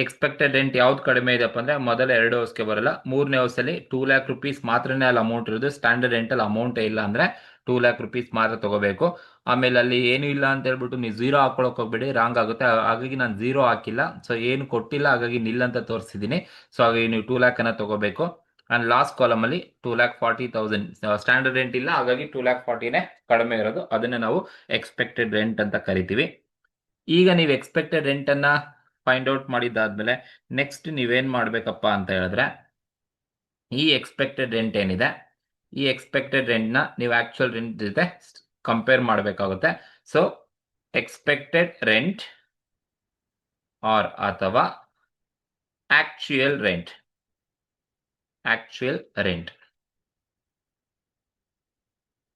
ಎಕ್ಸ್ಪೆಕ್ಟೆಡ್ ರೆಂಟ್ ಯಾವ್ದು ಕಡಿಮೆ ಇದೆಯಪ್ಪ ಅಂದ್ರೆ ಮೊದಲ 2 ಹೌಸ್ಗೆ ಬರಲ್ಲ, 3ನೇ ಹೌಸಲ್ಲಿ 2 ಲ್ಯಾಕ್ ರುಪೀಸ್ ಮಾತ್ರನೇ ಅಲ್ಲಿ ಅಮೌಂಟ್ ಇರೋದು. ಸ್ಟ್ಯಾಂಡರ್ಡ್ ರೆಂಟಲ್ ಅಮೌಂಟ್ ಇಲ್ಲ ಅಂದ್ರೆ 2 ಲ್ಯಾಕ್ ರುಪೀಸ್ ಮಾತ್ರ ತಗೋಬೇಕು. ಆಮೇಲೆ ಅಲ್ಲಿ ಏನು ಇಲ್ಲ ಅಂತ ಹೇಳ್ಬಿಟ್ಟು ನೀವು ಝೀರೋ ಹಾಕೊಳಕ್ ಹೋಗ್ಬೇಡಿ, ರಾಂಗ್ ಆಗುತ್ತೆ. ಹಾಗಾಗಿ ನಾನು ಝೀರೋ ಹಾಕಿಲ್ಲ, ಸೊ ಏನು ಕೊಟ್ಟಿಲ್ಲ, ಹಾಗಾಗಿ ನಿಲ್ ಅಂತ ತೋರಿಸಿದ್ದೀನಿ. ಸೊ ಹಾಗಾಗಿ ನೀವು 2 ಲ್ಯಾಕ್ ಅನ್ನ ತಗೋಬೇಕು. ಅಂಡ್ ಲಾಸ್ಟ್ ಕಾಲಮ್ ಅಲ್ಲಿ 2,40,000 ಸ್ಟ್ಯಾಂಡರ್ಡ್ ರೆಂಟ್ ಇಲ್ಲ, ಹಾಗಾಗಿ 2,40,000ನೇ ಕಡಿಮೆ ಇರೋದು. ಅದನ್ನ ನಾವು ಎಕ್ಸ್ಪೆಕ್ಟೆಡ್ ರೆಂಟ್ ಅಂತ ಕರಿತೀವಿ. ಈಗ ನೀವು ಎಕ್ಸ್ಪೆಕ್ಟೆಡ್ ರೆಂಟ್ ಅನ್ನ ಫೈಂಡ್ ಔಟ್ ಮಾಡಿದ್ದಾದ್ಮೇಲೆ ನೆಕ್ಸ್ಟ್ ನೀವೇನ್ ಮಾಡ್ಬೇಕಪ್ಪ ಅಂತ ಹೇಳಿದ್ರೆ, ಈ ಎಕ್ಸ್ಪೆಕ್ಟೆಡ್ ರೆಂಟ್ ಏನಿದೆ, ಈ ಎಕ್ಸ್ಪೆಕ್ಟೆಡ್ ರೆಂಟ್ ನ ನೀವು ಆಕ್ಚುಯಲ್ ರೆಂಟ್ ಜೊತೆ ಕಂಪೇರ್ ಮಾಡಬೇಕಾಗುತ್ತೆ. ಸೊ ಎಕ್ಸ್ಪೆಕ್ಟೆಡ್ ರೆಂಟ್ ಅಥವಾ actual rent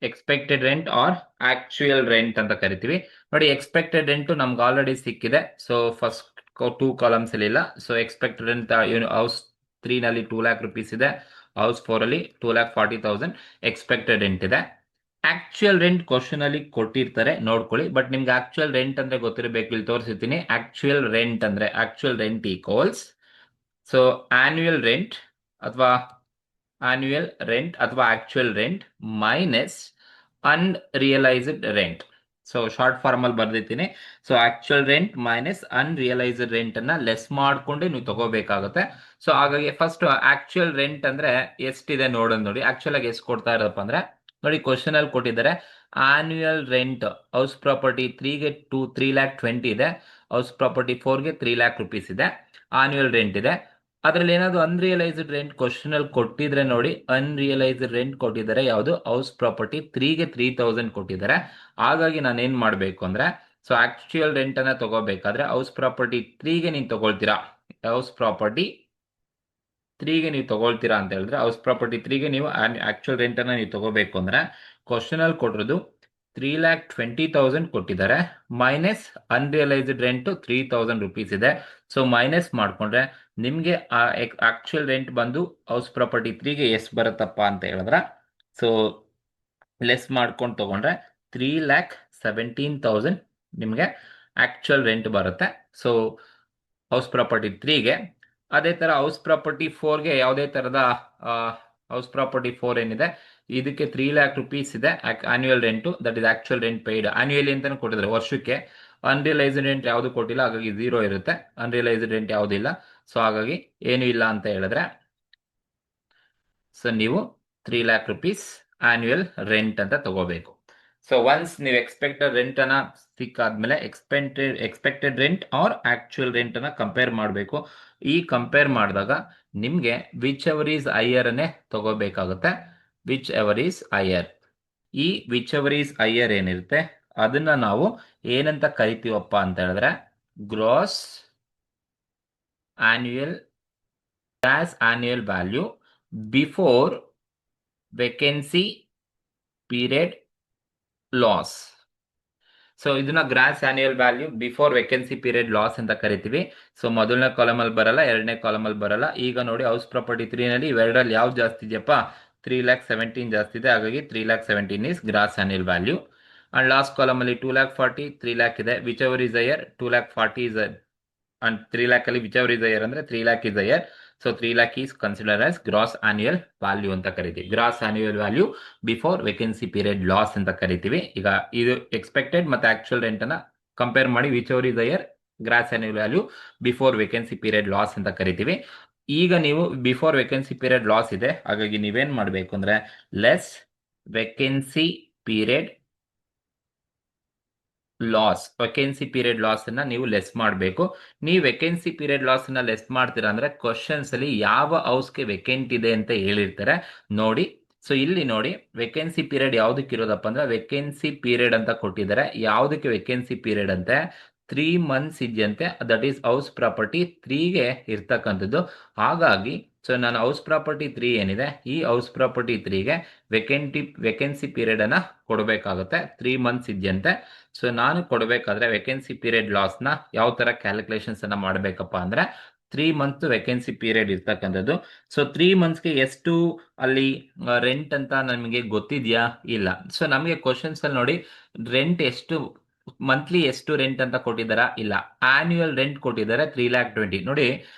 expected rent or actual rent ಅಂತ ಕರಿತೀವಿ. ನೋಡಿ, ಎಕ್ಸ್ಪೆಕ್ಟೆಡ್ ರೆಂಟ್ ನಮ್ಗೆ ಆಲ್ರೆಡಿ ಸಿಕ್ಕಿದೆ. ಸೊ ಫಸ್ಟ್ 2 ಕಾಲಮ್ಸ್ ಅಲ್ಲಿ ಇಲ್ಲ. ಸೊ ಎಕ್ಸ್ಪೆಕ್ಟೆಡ್ ರೆಂಟ್ ಹೌಸ್ 3 ನಲ್ಲಿ 2 ಲ್ಯಾಕ್ ರುಪೀಸ್ ಇದೆ, ಹೌಸ್ 4 ಅಲ್ಲಿ 2,40,000 ಎಕ್ಸ್ಪೆಕ್ಟೆಡ್ ರೆಂಟ್ ಇದೆ. ಆಕ್ಚುಯಲ್ ರೆಂಟ್ ಕ್ವಶನ್ ಅಲ್ಲಿ ಕೊಟ್ಟಿರ್ತಾರೆ, ನೋಡ್ಕೊಳ್ಳಿ. ಬಟ್ ನಿಮ್ಗೆ ಆಕ್ಚುಯಲ್ ರೆಂಟ್ ಅಂದ್ರೆ ಗೊತ್ತಿರಬೇಕು, ಇಲ್ಲಿ ತೋರಿಸಿರ್ತೀನಿ. Actual rent equals so annual rent ಅಥವಾ actual rent minus unrealised rent. So short form ಅಲ್ಲಿ ಬರ್ದಿರ್ತೀನಿ. So actual rent minus unrealised rent ಅನ್ನ ಲೆಸ್ ಮಾಡ್ಕೊಂಡು ನೀವು ತಗೋಬೇಕಾಗುತ್ತೆ. ಸೊ ಹಾಗಾಗಿ ಫಸ್ಟ್ ಆಕ್ಚುಯಲ್ ರೆಂಟ್ ಅಂದ್ರೆ ಎಷ್ಟಿದೆ ನೋಡೋದು. ನೋಡಿ ಆಕ್ಚುಯಲ್ ಆಗಿ ಎಷ್ಟು ಕೊಡ್ತಾ ಇರೋದಪ್ಪ ಅಂದ್ರೆ, ನೋಡಿ ಕ್ವಶನ್ ಅಲ್ಲಿ ಕೊಟ್ಟಿದ್ದಾರೆ ಆನ್ಯುಯಲ್ ರೆಂಟ್ ಹೌಸ್ ಪ್ರಾಪರ್ಟಿ 3ಗೆ 3,20,000 ಇದೆ, ಹೌಸ್ ಪ್ರಾಪರ್ಟಿ 4ಗೆ 3 ಲ್ಯಾಕ್ ರುಪೀಸ್ ಇದೆ, ಆನ್ಯುಯಲ್ ರೆಂಟ್ ಇದೆ. ಅದ್ರಲ್ಲಿ ಏನಾದ್ರು ಅನ್ರಿಯಲೈಸ್ಡ್ ರೆಂಟ್ ಕ್ವಶನ್ ಅಲ್ಲಿ ಕೊಟ್ಟಿದ್ರೆ ನೋಡಿ, ಅನ್ರಿಯಲೈಸ್ಡ್ ರೆಂಟ್ ಕೊಟ್ಟಿದ್ದಾರೆ ಯಾವುದು, ಹೌಸ್ ಪ್ರಾಪರ್ಟಿ 3ಗೆ 3,000 ಕೊಟ್ಟಿದ್ದಾರೆ. ಹಾಗಾಗಿ ನಾನು ಏನ್ ಮಾಡ್ಬೇಕು ಅಂದ್ರೆ, ಸೊ ಆಕ್ಚುಯಲ್ ರೆಂಟ್ ಅನ್ನ ತಗೋಬೇಕಾದ್ರೆ ಹೌಸ್ ಪ್ರಾಪರ್ಟಿ 3ಗೆ ನೀವು ತಗೊಳ್ತೀರಾ, ಅಂತ ಹೇಳಿದ್ರೆ ಹೌಸ್ ಪ್ರಾಪರ್ಟಿ 3ಗೆ ನೀವು ಆಕ್ಚುಯಲ್ ರೆಂಟ್ ಅನ್ನ ನೀವು ತಗೋಬೇಕು ಅಂದ್ರೆ, ಕ್ವಶನ್ ಅಲ್ಲಿ ಕೊಟ್ಟಿರೋದು 3,20,000 ಕೊಟ್ಟಿದ್ದಾರೆ, ಮೈನಸ್ ಅನ್ರಿಯಲೈಸ್ಡ್ ರೆಂಟ್ 3,000 ರುಪೀಸ್ ಇದೆ. ಸೊ ಮೈನಸ್ ಮಾಡ್ಕೊಂಡ್ರೆ ನಿಮ್ಗೆ ಆಕ್ಚುಯಲ್ ರೆಂಟ್ ಬಂದು ಹೌಸ್ ಪ್ರಾಪರ್ಟಿ 3ಗೆ ಎಷ್ಟು ಬರುತ್ತಪ್ಪ ಅಂತ ಹೇಳಿದ್ರೆ, ಸೊ ಲೆಸ್ ಮಾಡ್ಕೊಂಡು ತಗೊಂಡ್ರೆ 3,17,000 ನಿಮ್ಗೆ ಆಕ್ಚುಯಲ್ ರೆಂಟ್ ಬರುತ್ತೆ. ಸೊ ಹೌಸ್ ಪ್ರಾಪರ್ಟಿ 3ಗೆ. ಅದೇ ತರ ಹೌಸ್ ಪ್ರಾಪರ್ಟಿ 4ಗೆ ಯಾವುದೇ ತರದ ಹೌಸ್ ಪ್ರಾಪರ್ಟಿ 4 ಏನಿದೆ ಇದಕ್ಕೆ 3 ಲ್ಯಾಕ್ ರುಪೀಸ್ ಇದೆ annual rent, that is actual rent paid. Annually ಅಂತಾನು ಕೊಟ್ಟಿದ್ದಾರೆ ವರ್ಷಕ್ಕೆ. ಅನ್ರಿಯಲೈಸ್ಡ್ ರೆಂಟ್ ಯಾವುದು ಕೊಟ್ಟಿಲ್ಲ, ಹಾಗಾಗಿ 0 ಇರುತ್ತೆ. ಅನ್ರಿಯಲೈಸ್ಡ್ ರೆಂಟ್ ಯಾವುದಿಲ್ಲ, ಸೊ ಹಾಗಾಗಿ ಏನು ಇಲ್ಲ ಅಂತ ಹೇಳಿದ್ರೆ, ಸೊ ನೀವು 3 ಲ್ಯಾಕ್ ರುಪೀಸ್ ಆನ್ಯುಯಲ್ ರೆಂಟ್ ಅಂತ ತಗೋಬೇಕು. ಸೊ ಒನ್ಸ್ ನೀವು ಎಕ್ಸ್ಪೆಕ್ಟೆಡ್ ರೆಂಟ್ ಅನ್ನ ಸಿಕ್ಕಾದ್ಮೇಲೆ expected rent or actual rent ಅನ್ನ ಕಂಪೇರ್ ಮಾಡಬೇಕು. ಈ ಕಂಪೇರ್ ಮಾಡಿದಾಗ ನಿಮ್ಗೆ ವಿಚ್ ಎವರ್ ಈಸ್ ಹೈಯರ್ ಅನ್ನೇ ತಗೋಬೇಕಾಗುತ್ತೆ. ವಿಚ್ ಎವರ್ ಈಸ್ ಹೈಯರ್, ಈ ವಿಚ್ ಎವರ್ ಈಸ್ ಹೈಯರ್ ಏನಿರುತ್ತೆ ಅದನ್ನ ನಾವು ಏನಂತ ಕರಿತೀವಪ್ಪ ಅಂತ ಹೇಳಿದ್ರೆ, gross annual value before vacancy period loss. So ಇದನ್ನ gross annual value before vacancy period loss ಅಂತ ಕರಿತೀವಿ. ಸೊ ಮೊದಲನೇ ಕಾಲಮ್ ಅಲ್ಲಿ ಬರಲ್ಲ, ಎರಡನೇ ಕಾಲಮ್ ಅಲ್ಲಿ ಬರಲ್ಲ. ಈಗ ನೋಡಿ ಹೌಸ್ ಪ್ರಾಪರ್ಟಿ 3 ನಲ್ಲಿ ಇವೆರಡರಲ್ಲಿ ಯಾವ್ದು ಜಾಸ್ತಿ ಇದೆಯಪ್ಪ, 3,17,000 ಜಾಸ್ತಿ ಇದೆ, ಹಾಗಾಗಿ 3,17,000 is gross annual value. And last column ಅಲ್ಲಿ 2,40,000 3 ಲ್ಯಾಕ್ ಇದೆ, whichever is higher 2,40,000 is and 3 lakh ಅಲ್ಲಿ ವಿಚ್ ಎವರ್ ಇಸ್ ಹೈಯರ್ ಅಂದ್ರೆ 3 lakh is higher. So 3 lakh is consider as gross annual value ಅಂತ ಕರಿತೀವಿ. Gross annual value before vacancy period loss ಅಂತ ಕರಿತೀವಿ. ಈಗ ಇದು ಎಕ್ಸ್ಪೆಕ್ಟೆಡ್ ಮತ್ತೆ ಆಕ್ಚುಯಲ್ ರೆಂಟ್ ಅನ್ನ ಕಂಪೇರ್ ಮಾಡಿ whichever is higher gross annual value before vacancy period loss ಅಂತ ಕರಿತೀವಿ. ಈಗ ನೀವು ಬಿಫೋರ್ ವೇಕೆನ್ಸಿ ಪೀರಿಯಡ್ ಲಾಸ್ ಇದೆ, ಹಾಗಾಗಿ ನೀವೇನ್ ಮಾಡಬೇಕು ಅಂದ್ರೆ ಲೆಸ್ ವೇಕೆನ್ಸಿ ಪೀರಿಯಡ್ ಲಾಸ್ ಅನ್ನ ನೀವು ಲೆಸ್ ಮಾಡಬೇಕು. ನೀವು ವೇಕೆನ್ಸಿ ಪೀರಿಯಡ್ ಲಾಸ್ ಅನ್ನ ಲೆಸ್ ಮಾಡ್ತೀರಾ ಅಂದ್ರೆ ಕ್ವಶನ್ಸ್ ಅಲ್ಲಿ ಯಾವ ಹೌಸ್ಗೆ ವೇಕೆಂಟ್ ಇದೆ ಅಂತ ಹೇಳಿರ್ತಾರೆ ನೋಡಿ. ಸೊ ಇಲ್ಲಿ ನೋಡಿ ವೇಕೆನ್ಸಿ ಪೀರಿಯಡ್ ಯಾವ್ದಕ್ಕೆ ಇರೋದಪ್ಪ ಅಂದ್ರೆ, ವೇಕೆನ್ಸಿ ಪೀರಿಯಡ್ ಅಂತ ಕೊಟ್ಟಿದ್ದಾರೆ. ಯಾವ್ದಕ್ಕೆ ವೇಕೆನ್ಸಿ ಪೀರಿಯಡ್ ಅಂತೆ, 3 ಮಂತ್ಸ್ ಇದೆಯಂತೆ. ದಟ್ ಈಸ್ ಹೌಸ್ ಪ್ರಾಪರ್ಟಿ 3ಗೆ ಇರ್ತಕ್ಕಂಥದ್ದು. ಹಾಗಾಗಿ ಸೊ ನಾನು ಹೌಸ್ ಪ್ರಾಪರ್ಟಿ 3 ಏನಿದೆ, ಈ ಹೌಸ್ ಪ್ರಾಪರ್ಟಿ 3ಗೆ ವೇಕೆನ್ಸಿ ಪೀರಿಯಡ್ ಅನ್ನ ಕೊಡಬೇಕಾಗುತ್ತೆ. 3 ಮಂತ್ಸ್ ಇದೆಯಂತೆ. ಸೊ ನಾನು ಕೊಡಬೇಕಾದ್ರೆ ವೇಕೆನ್ಸಿ ಪೀರಿಯಡ್ ಲಾಸ್ ನ ಯಾವ ತರ ಕ್ಯಾಲ್ಕುಲೇಷನ್ಸ್ ಅನ್ನ ಮಾಡಬೇಕಪ್ಪ ಅಂದ್ರೆ, 3 ಮಂತ್ ವೇಕೆನ್ಸಿ ಪೀರಿಯಡ್ ಇರ್ತಕ್ಕಂಥದ್ದು. ಸೊ 3 ಮಂತ್ಸ್ಗೆ ಎಷ್ಟು ಅಲ್ಲಿ ರೆಂಟ್ ಅಂತ ನಮಗೆ ಗೊತ್ತಿದ್ಯಾ, ಇಲ್ಲ. ಸೊ ನಮಗೆ ಕ್ವಶನ್ಸ್ ಅಲ್ಲಿ ನೋಡಿ ರೆಂಟ್ ಎಷ್ಟು ಮಂತ್ಲಿ ಎಷ್ಟು ರೆಂಟ್ ಅಂತ ಕೊಟ್ಟಿದ್ದಾರಾ? ಇಲ್ಲ. ಆನ್ಯುಯಲ್ ರೆಂಟ್ ಕೊಟ್ಟಿದ್ದಾರೆ 3,20,000. ನೋಡಿ,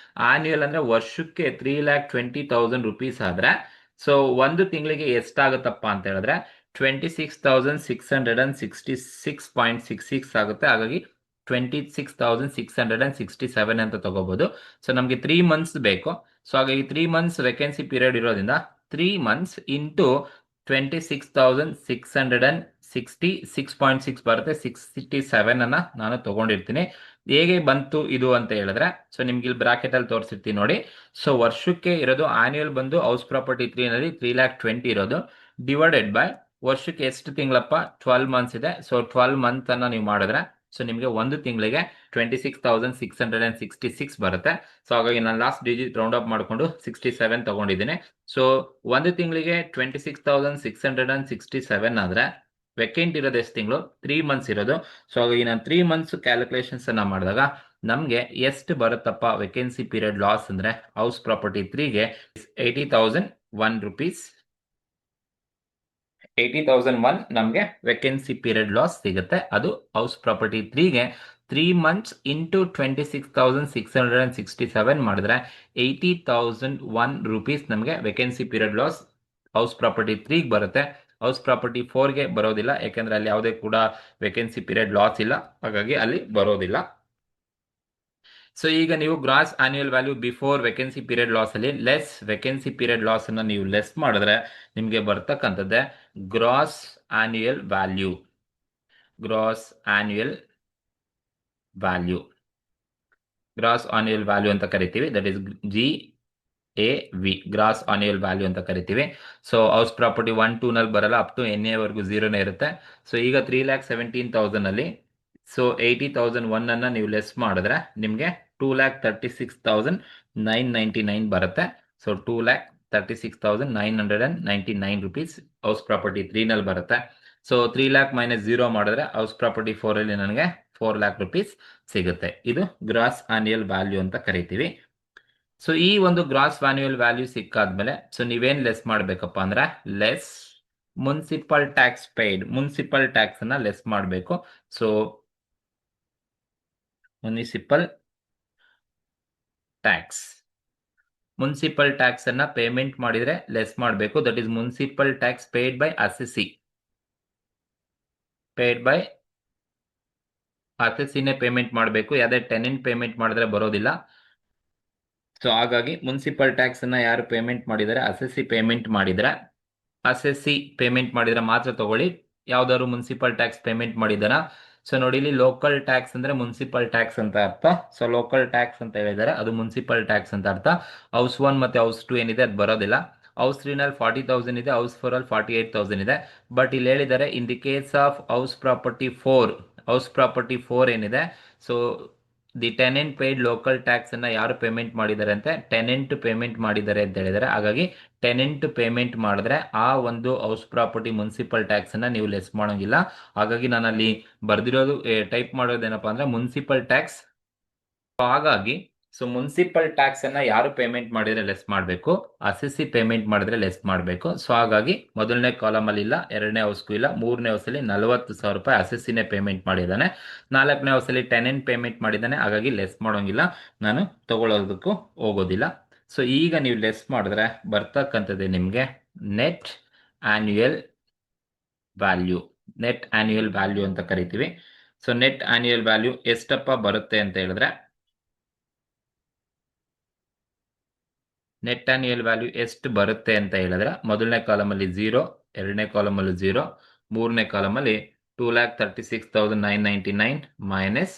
ಆನ್ಯುಯಲ್ ಅಂದ್ರೆ ವರ್ಷಕ್ಕೆ 3,20,000 rupees ಆದ್ರೆ, ಸೊ ಒಂದು ತಿಂಗಳಿಗೆ ಎಷ್ಟಾಗುತ್ತಪ್ಪ ಅಂತ ಹೇಳಿದ್ರೆ 26,666.66 ಆಗುತ್ತೆ. ಹಾಗಾಗಿ 26,667 ಅಂತ ತಗೋಬಹುದು. ಸೊ ನಮಗೆ 3 months ಬೇಕು. ಸೊ ಹಾಗಾಗಿ 3 months ವೇಕೆನ್ಸಿ ಪೀರಿಯಡ್ ಇರೋದ್ರಿಂದ 3 months ಇಂಟು 26,666.6 ಬರುತ್ತೆ. 67 ಅನ್ನ ನಾನು ತಗೊಂಡಿರ್ತೀನಿ. ಹೇಗೆ ಬಂತು ಇದು ಅಂತ ಹೇಳಿದ್ರೆ, ಸೊ ನಿಮ್ಗೆ ಇಲ್ಲಿ ಬ್ರಾಕೆಟ್ ಅಲ್ಲಿ ತೋರಿಸಿರ್ತೀನಿ ನೋಡಿ. ಸೊ ವರ್ಷಕ್ಕೆ ಇರೋದು ಆನ್ಯುಯಲ್ ಬಂದು ಹೌಸ್ ಪ್ರಾಪರ್ಟಿ 3 ನಲ್ಲಿ 3,20,000 ಇರೋದು, ಡಿವೈಡೆಡ್ ಬೈ ವರ್ಷಕ್ಕೆ ಎಷ್ಟು ತಿಂಗಳಪ್ಪ? 12 months ಇದೆ. ಸೊ 12 month ಅನ್ನ ನೀವು ಮಾಡಿದ್ರೆ, ಸೊ ನಿಮಗೆ ಒಂದು ತಿಂಗಳಿಗೆ 26,666 ಬರುತ್ತೆ. ಸೊ ಹಾಗಾಗಿ ನಾನು ಲಾಸ್ಟ್ ಡಿಜಿಟ್ ರೌಂಡ್ ಅಪ್ ಮಾಡಿಕೊಂಡು 67 ತಗೊಂಡಿದ್ದೀನಿ. ಸೊ ಒಂದು ತಿಂಗಳಿಗೆ 26,667 ಆದ್ರೆ ವೆಕೆಂಟ್ ಇರೋದು ಎಷ್ಟು ತಿಂಗಳು? 3 months ಇರೋದು. ಸೊ ಹಾಗಾಗಿ ನಾನು 3 months ಕ್ಯಾಲ್ಕುಲೇಷನ್ಸ್ ಅನ್ನ ಮಾಡಿದಾಗ ನಮ್ಗೆ ಎಷ್ಟು ಬರುತ್ತಪ್ಪ ವೇಕೆನ್ಸಿ ಪೀರಿಯಡ್ ಲಾಸ್ ಅಂದ್ರೆ ಹೌಸ್ ಪ್ರಾಪರ್ಟಿ 3ಗೆ 80,001 rupees. 80,001 ನಮಗೆ ವೇಕೆನ್ಸಿ ಪೀರಿಯಡ್ ಲಾಸ್ ಸಿಗುತ್ತೆ. ಅದು ಹೌಸ್ ಪ್ರಾಪರ್ಟಿ 3ಗೆ 3 months ಇಂಟು 26,667 ಮಾಡಿದ್ರೆ 80,001 rupees ನಮಗೆ vacancy period loss house property 3ಗೆ ಬರುತ್ತೆ. ಹೌಸ್ ಪ್ರಾಪರ್ಟಿ 4ಗೆ ಬರೋದಿಲ್ಲ, ಯಾಕೆಂದ್ರೆ ಅಲ್ಲಿ ಯಾವುದೇ ಕೂಡ ವೇಕೆನ್ಸಿ ಪೀರಿಯಡ್ ಲಾಸ್ ಇಲ್ಲ, ಹಾಗಾಗಿ ಅಲ್ಲಿ ಬರೋದಿಲ್ಲ. ಸೊ ಈಗ ನೀವು gross annual value before vacancy period loss ಅಲ್ಲಿ ಲೆಸ್ ವೇಕೆನ್ಸಿ ಪೀರಿಯಡ್ ಲಾಸ್ ಅನ್ನ ನೀವು ಲೆಸ್ ಮಾಡಿದ್ರೆ ನಿಮಗೆ ಬರ್ತಕ್ಕಂಥದ್ದೇ gross annual value. Gross annual value, gross annual value ಅಂತ ಕರಿತೀವಿ. That is GAV, gross annual value ಅಂತ ಕರಿತೀವಿ. ಸೊ ಹೌಸ್ ಪ್ರಾಪರ್ಟಿ 1, 2 ನಲ್ಲಿ ಬರಲ್ಲ, ಅಪ್ ಟು NA ವರೆಗೂ 0ನೇ ಇರುತ್ತೆ. ಸೊ ಈಗ 3,17,000 ಅಲ್ಲಿ ಸೊ 80,001 ಅನ್ನ ನೀವು ಲೆಸ್ ಮಾಡಿದ್ರೆ ನಿಮಗೆ 2,36,999 ಬರುತ್ತೆ. ಸೊ 2,36,999 rupees ಹೌಸ್ ಪ್ರಾಪರ್ಟಿ 3 ನಲ್ಲಿ ಬರುತ್ತೆ. ಸೊ 3 lakh ಮೈನಸ್ 0 ಮಾಡಿದ್ರೆ ಹೌಸ್ ಪ್ರಾಪರ್ಟಿ 4 ಅಲ್ಲಿ ನನಗೆ 4 lakh rupees ಸಿಗುತ್ತೆ. ಇದು ಗ್ರಾಸ್ ಆನ್ಯುಯಲ್ ವ್ಯಾಲ್ಯೂ ಅಂತ ಕರಿತೀವಿ. ಸೊ ಈ ಒಂದು ಗ್ರಾಸ್ ಆನ್ಯುಯಲ್ ವ್ಯಾಲ್ಯೂ ಸಿಕ್ಕಾದ್ಮೇಲೆ ಸೊ ನೀವೇನ್ ಲೆಸ್ ಮಾಡ್ಬೇಕಪ್ಪ ಅಂದ್ರೆ less municipal tax paid, municipal tax ಅನ್ನ ಲೆಸ್ ಮಾಡಬೇಕು. So municipal tax, municipal tax ಅನ್ನ ಪೇಮೆಂಟ್ ಮಾಡಿದ್ರೆ ಲೆಸ್ ಮಾಡಬೇಕು. That is municipal tax paid by assessee, paid by ಅಸೆಸಿನೇ ಪೇಮೆಂಟ್ ಮಾಡಬೇಕು. ಯಾವುದೇ ಟೆನೆಂಟ್ ಪೇಮೆಂಟ್ ಮಾಡಿದ್ರೆ ಬರೋದಿಲ್ಲ. ಸೊ ಹಾಗಾಗಿ ಮುನ್ಸಿಪಲ್ ಟ್ಯಾಕ್ಸ್ ಅನ್ನ ಯಾರು ಪೇಮೆಂಟ್ ಮಾಡಿದರೆ, ಅಸೆಸಿ ಪೇಮೆಂಟ್ ಮಾಡಿದ್ರೆ, ಅಸೆಸಿ ಪೇಮೆಂಟ್ ಮಾಡಿದ್ರೆ ಮಾತ್ರ ತಗೊಳ್ಳಿ. ಯಾವ್ದಾದ್ರು ಮುನ್ಸಿಪಲ್ ಟ್ಯಾಕ್ಸ್ ಪೇಮೆಂಟ್ ಮಾಡಿದಾರ? ಸೊ ನೋಡಿ, ಇಲ್ಲಿ ಲೋಕಲ್ ಟ್ಯಾಕ್ಸ್ ಅಂದ್ರೆ ಮುನ್ಸಿಪಲ್ ಟ್ಯಾಕ್ಸ್ ಅಂತ ಅರ್ಥ. ಸೊ ಲೋಕಲ್ ಟ್ಯಾಕ್ಸ್ ಅಂತ ಹೇಳಿದರೆ ಅದು ಮುನ್ಸಿಪಲ್ ಟ್ಯಾಕ್ಸ್ ಅಂತ ಅರ್ಥ. ಹೌಸ್ 1 ಮತ್ತೆ ಹೌಸ್ 2 ಏನಿದೆ ಅದು ಬರೋದಿಲ್ಲ. ಹೌಸ್ 3 ನಲ್ಲಿ 40,000 ಇದೆ, ಹೌಸ್ 4 ಅಲ್ಲಿ 48,000 ಇದೆ. ಬಟ್ ಇಲ್ಲಿ ಹೇಳಿದ್ದಾರೆ in the case of house property 4, house property 4 ಏನಿದೆ, so the tenant paid local tax ಅನ್ನ ಯಾರು ಪೇಮೆಂಟ್ ಮಾಡಿದ್ದಾರೆ ಅಂತ ಟೆನೆಂಟ್ ಪೇಮೆಂಟ್ ಮಾಡಿದ್ದಾರೆ ಅಂತ ಹೇಳಿದ್ದಾರೆ. ಹಾಗಾಗಿ ಟೆನೆಂಟ್ ಪೇಮೆಂಟ್ ಮಾಡಿದ್ರೆ ಆ ಒಂದು ಹೌಸ್ ಪ್ರಾಪರ್ಟಿ ಮುನ್ಸಿಪಲ್ ಟ್ಯಾಕ್ಸ್ ಅನ್ನ ನೀವು ಲೆಸ್ ಮಾಡೋಂಗಿಲ್ಲ. ಹಾಗಾಗಿ ನಾನು ಅಲ್ಲಿ ಬರ್ದಿರೋದು ಟೈಪ್ ಮಾಡೋದೇನಪ್ಪ ಅಂದ್ರೆ ಮುನ್ಸಿಪಲ್ ಟ್ಯಾಕ್ಸ್. ಹಾಗಾಗಿ ಸೊ ಮುನ್ಸಿಪಲ್ ಟ್ಯಾಕ್ಸ್ ಅನ್ನ ಯಾರು ಪೇಮೆಂಟ್ ಮಾಡಿದ್ರೆ ಲೆಸ್ ಮಾಡಬೇಕು, ಅಸೆಸಿ ಪೇಮೆಂಟ್ ಮಾಡಿದ್ರೆ ಲೆಸ್ ಮಾಡಬೇಕು. ಸೊ ಹಾಗಾಗಿ ಮೊದಲನೇ ಕಾಲಮ್ ಅಲ್ಲಿ ಇಲ್ಲ, ಎರಡನೇ ಹೌಸ್ಗೂ ಇಲ್ಲ, ಮೂರನೇ ಹೌಸಲ್ಲಿ 40,000 ರೂಪಾಯಿ ಅಸೆಸಿನೇ ಪೇಮೆಂಟ್ ಮಾಡಿದ್ದಾನೆ, 4ನೇ ಹೌಸಲ್ಲಿ ಟೆನೆಂಟ್ ಪೇಮೆಂಟ್ ಮಾಡಿದ್ದಾನೆ. ಹಾಗಾಗಿ ಲೆಸ್ ಮಾಡೋಂಗಿಲ್ಲ, ನಾನು ತಗೊಳ್ಳೋದಕ್ಕೂ ಹೋಗೋದಿಲ್ಲ. ಸೊ ಈಗ ನೀವು ಲೆಸ್ ಮಾಡಿದ್ರೆ ಬರ್ತಕ್ಕಂಥದ್ದೇ ನಿಮಗೆ net annual value. Net annual value ಅಂತ ಕರಿತೀವಿ. ಸೊ ನೆಟ್ ಆನ್ಯುಯಲ್ ವ್ಯಾಲ್ಯೂ ಎಷ್ಟಪ್ಪ ಬರುತ್ತೆ ಅಂತ ಹೇಳಿದ್ರೆ, ನೆಟ್ ಆನ್ಯುಯಲ್ ವ್ಯಾಲ್ಯೂ ಎಷ್ಟು ಬರುತ್ತೆ ಅಂತ ಹೇಳಿದ್ರೆ ಮೊದಲನೇ ಕಾಲಮಲ್ಲಿ 0, ಎರಡನೇ ಕಾಲಮಲ್ಲಿ 0, ಮೂರನೇ ಕಾಲಮಲ್ಲಿ 2,36,999 ಮೈನಸ್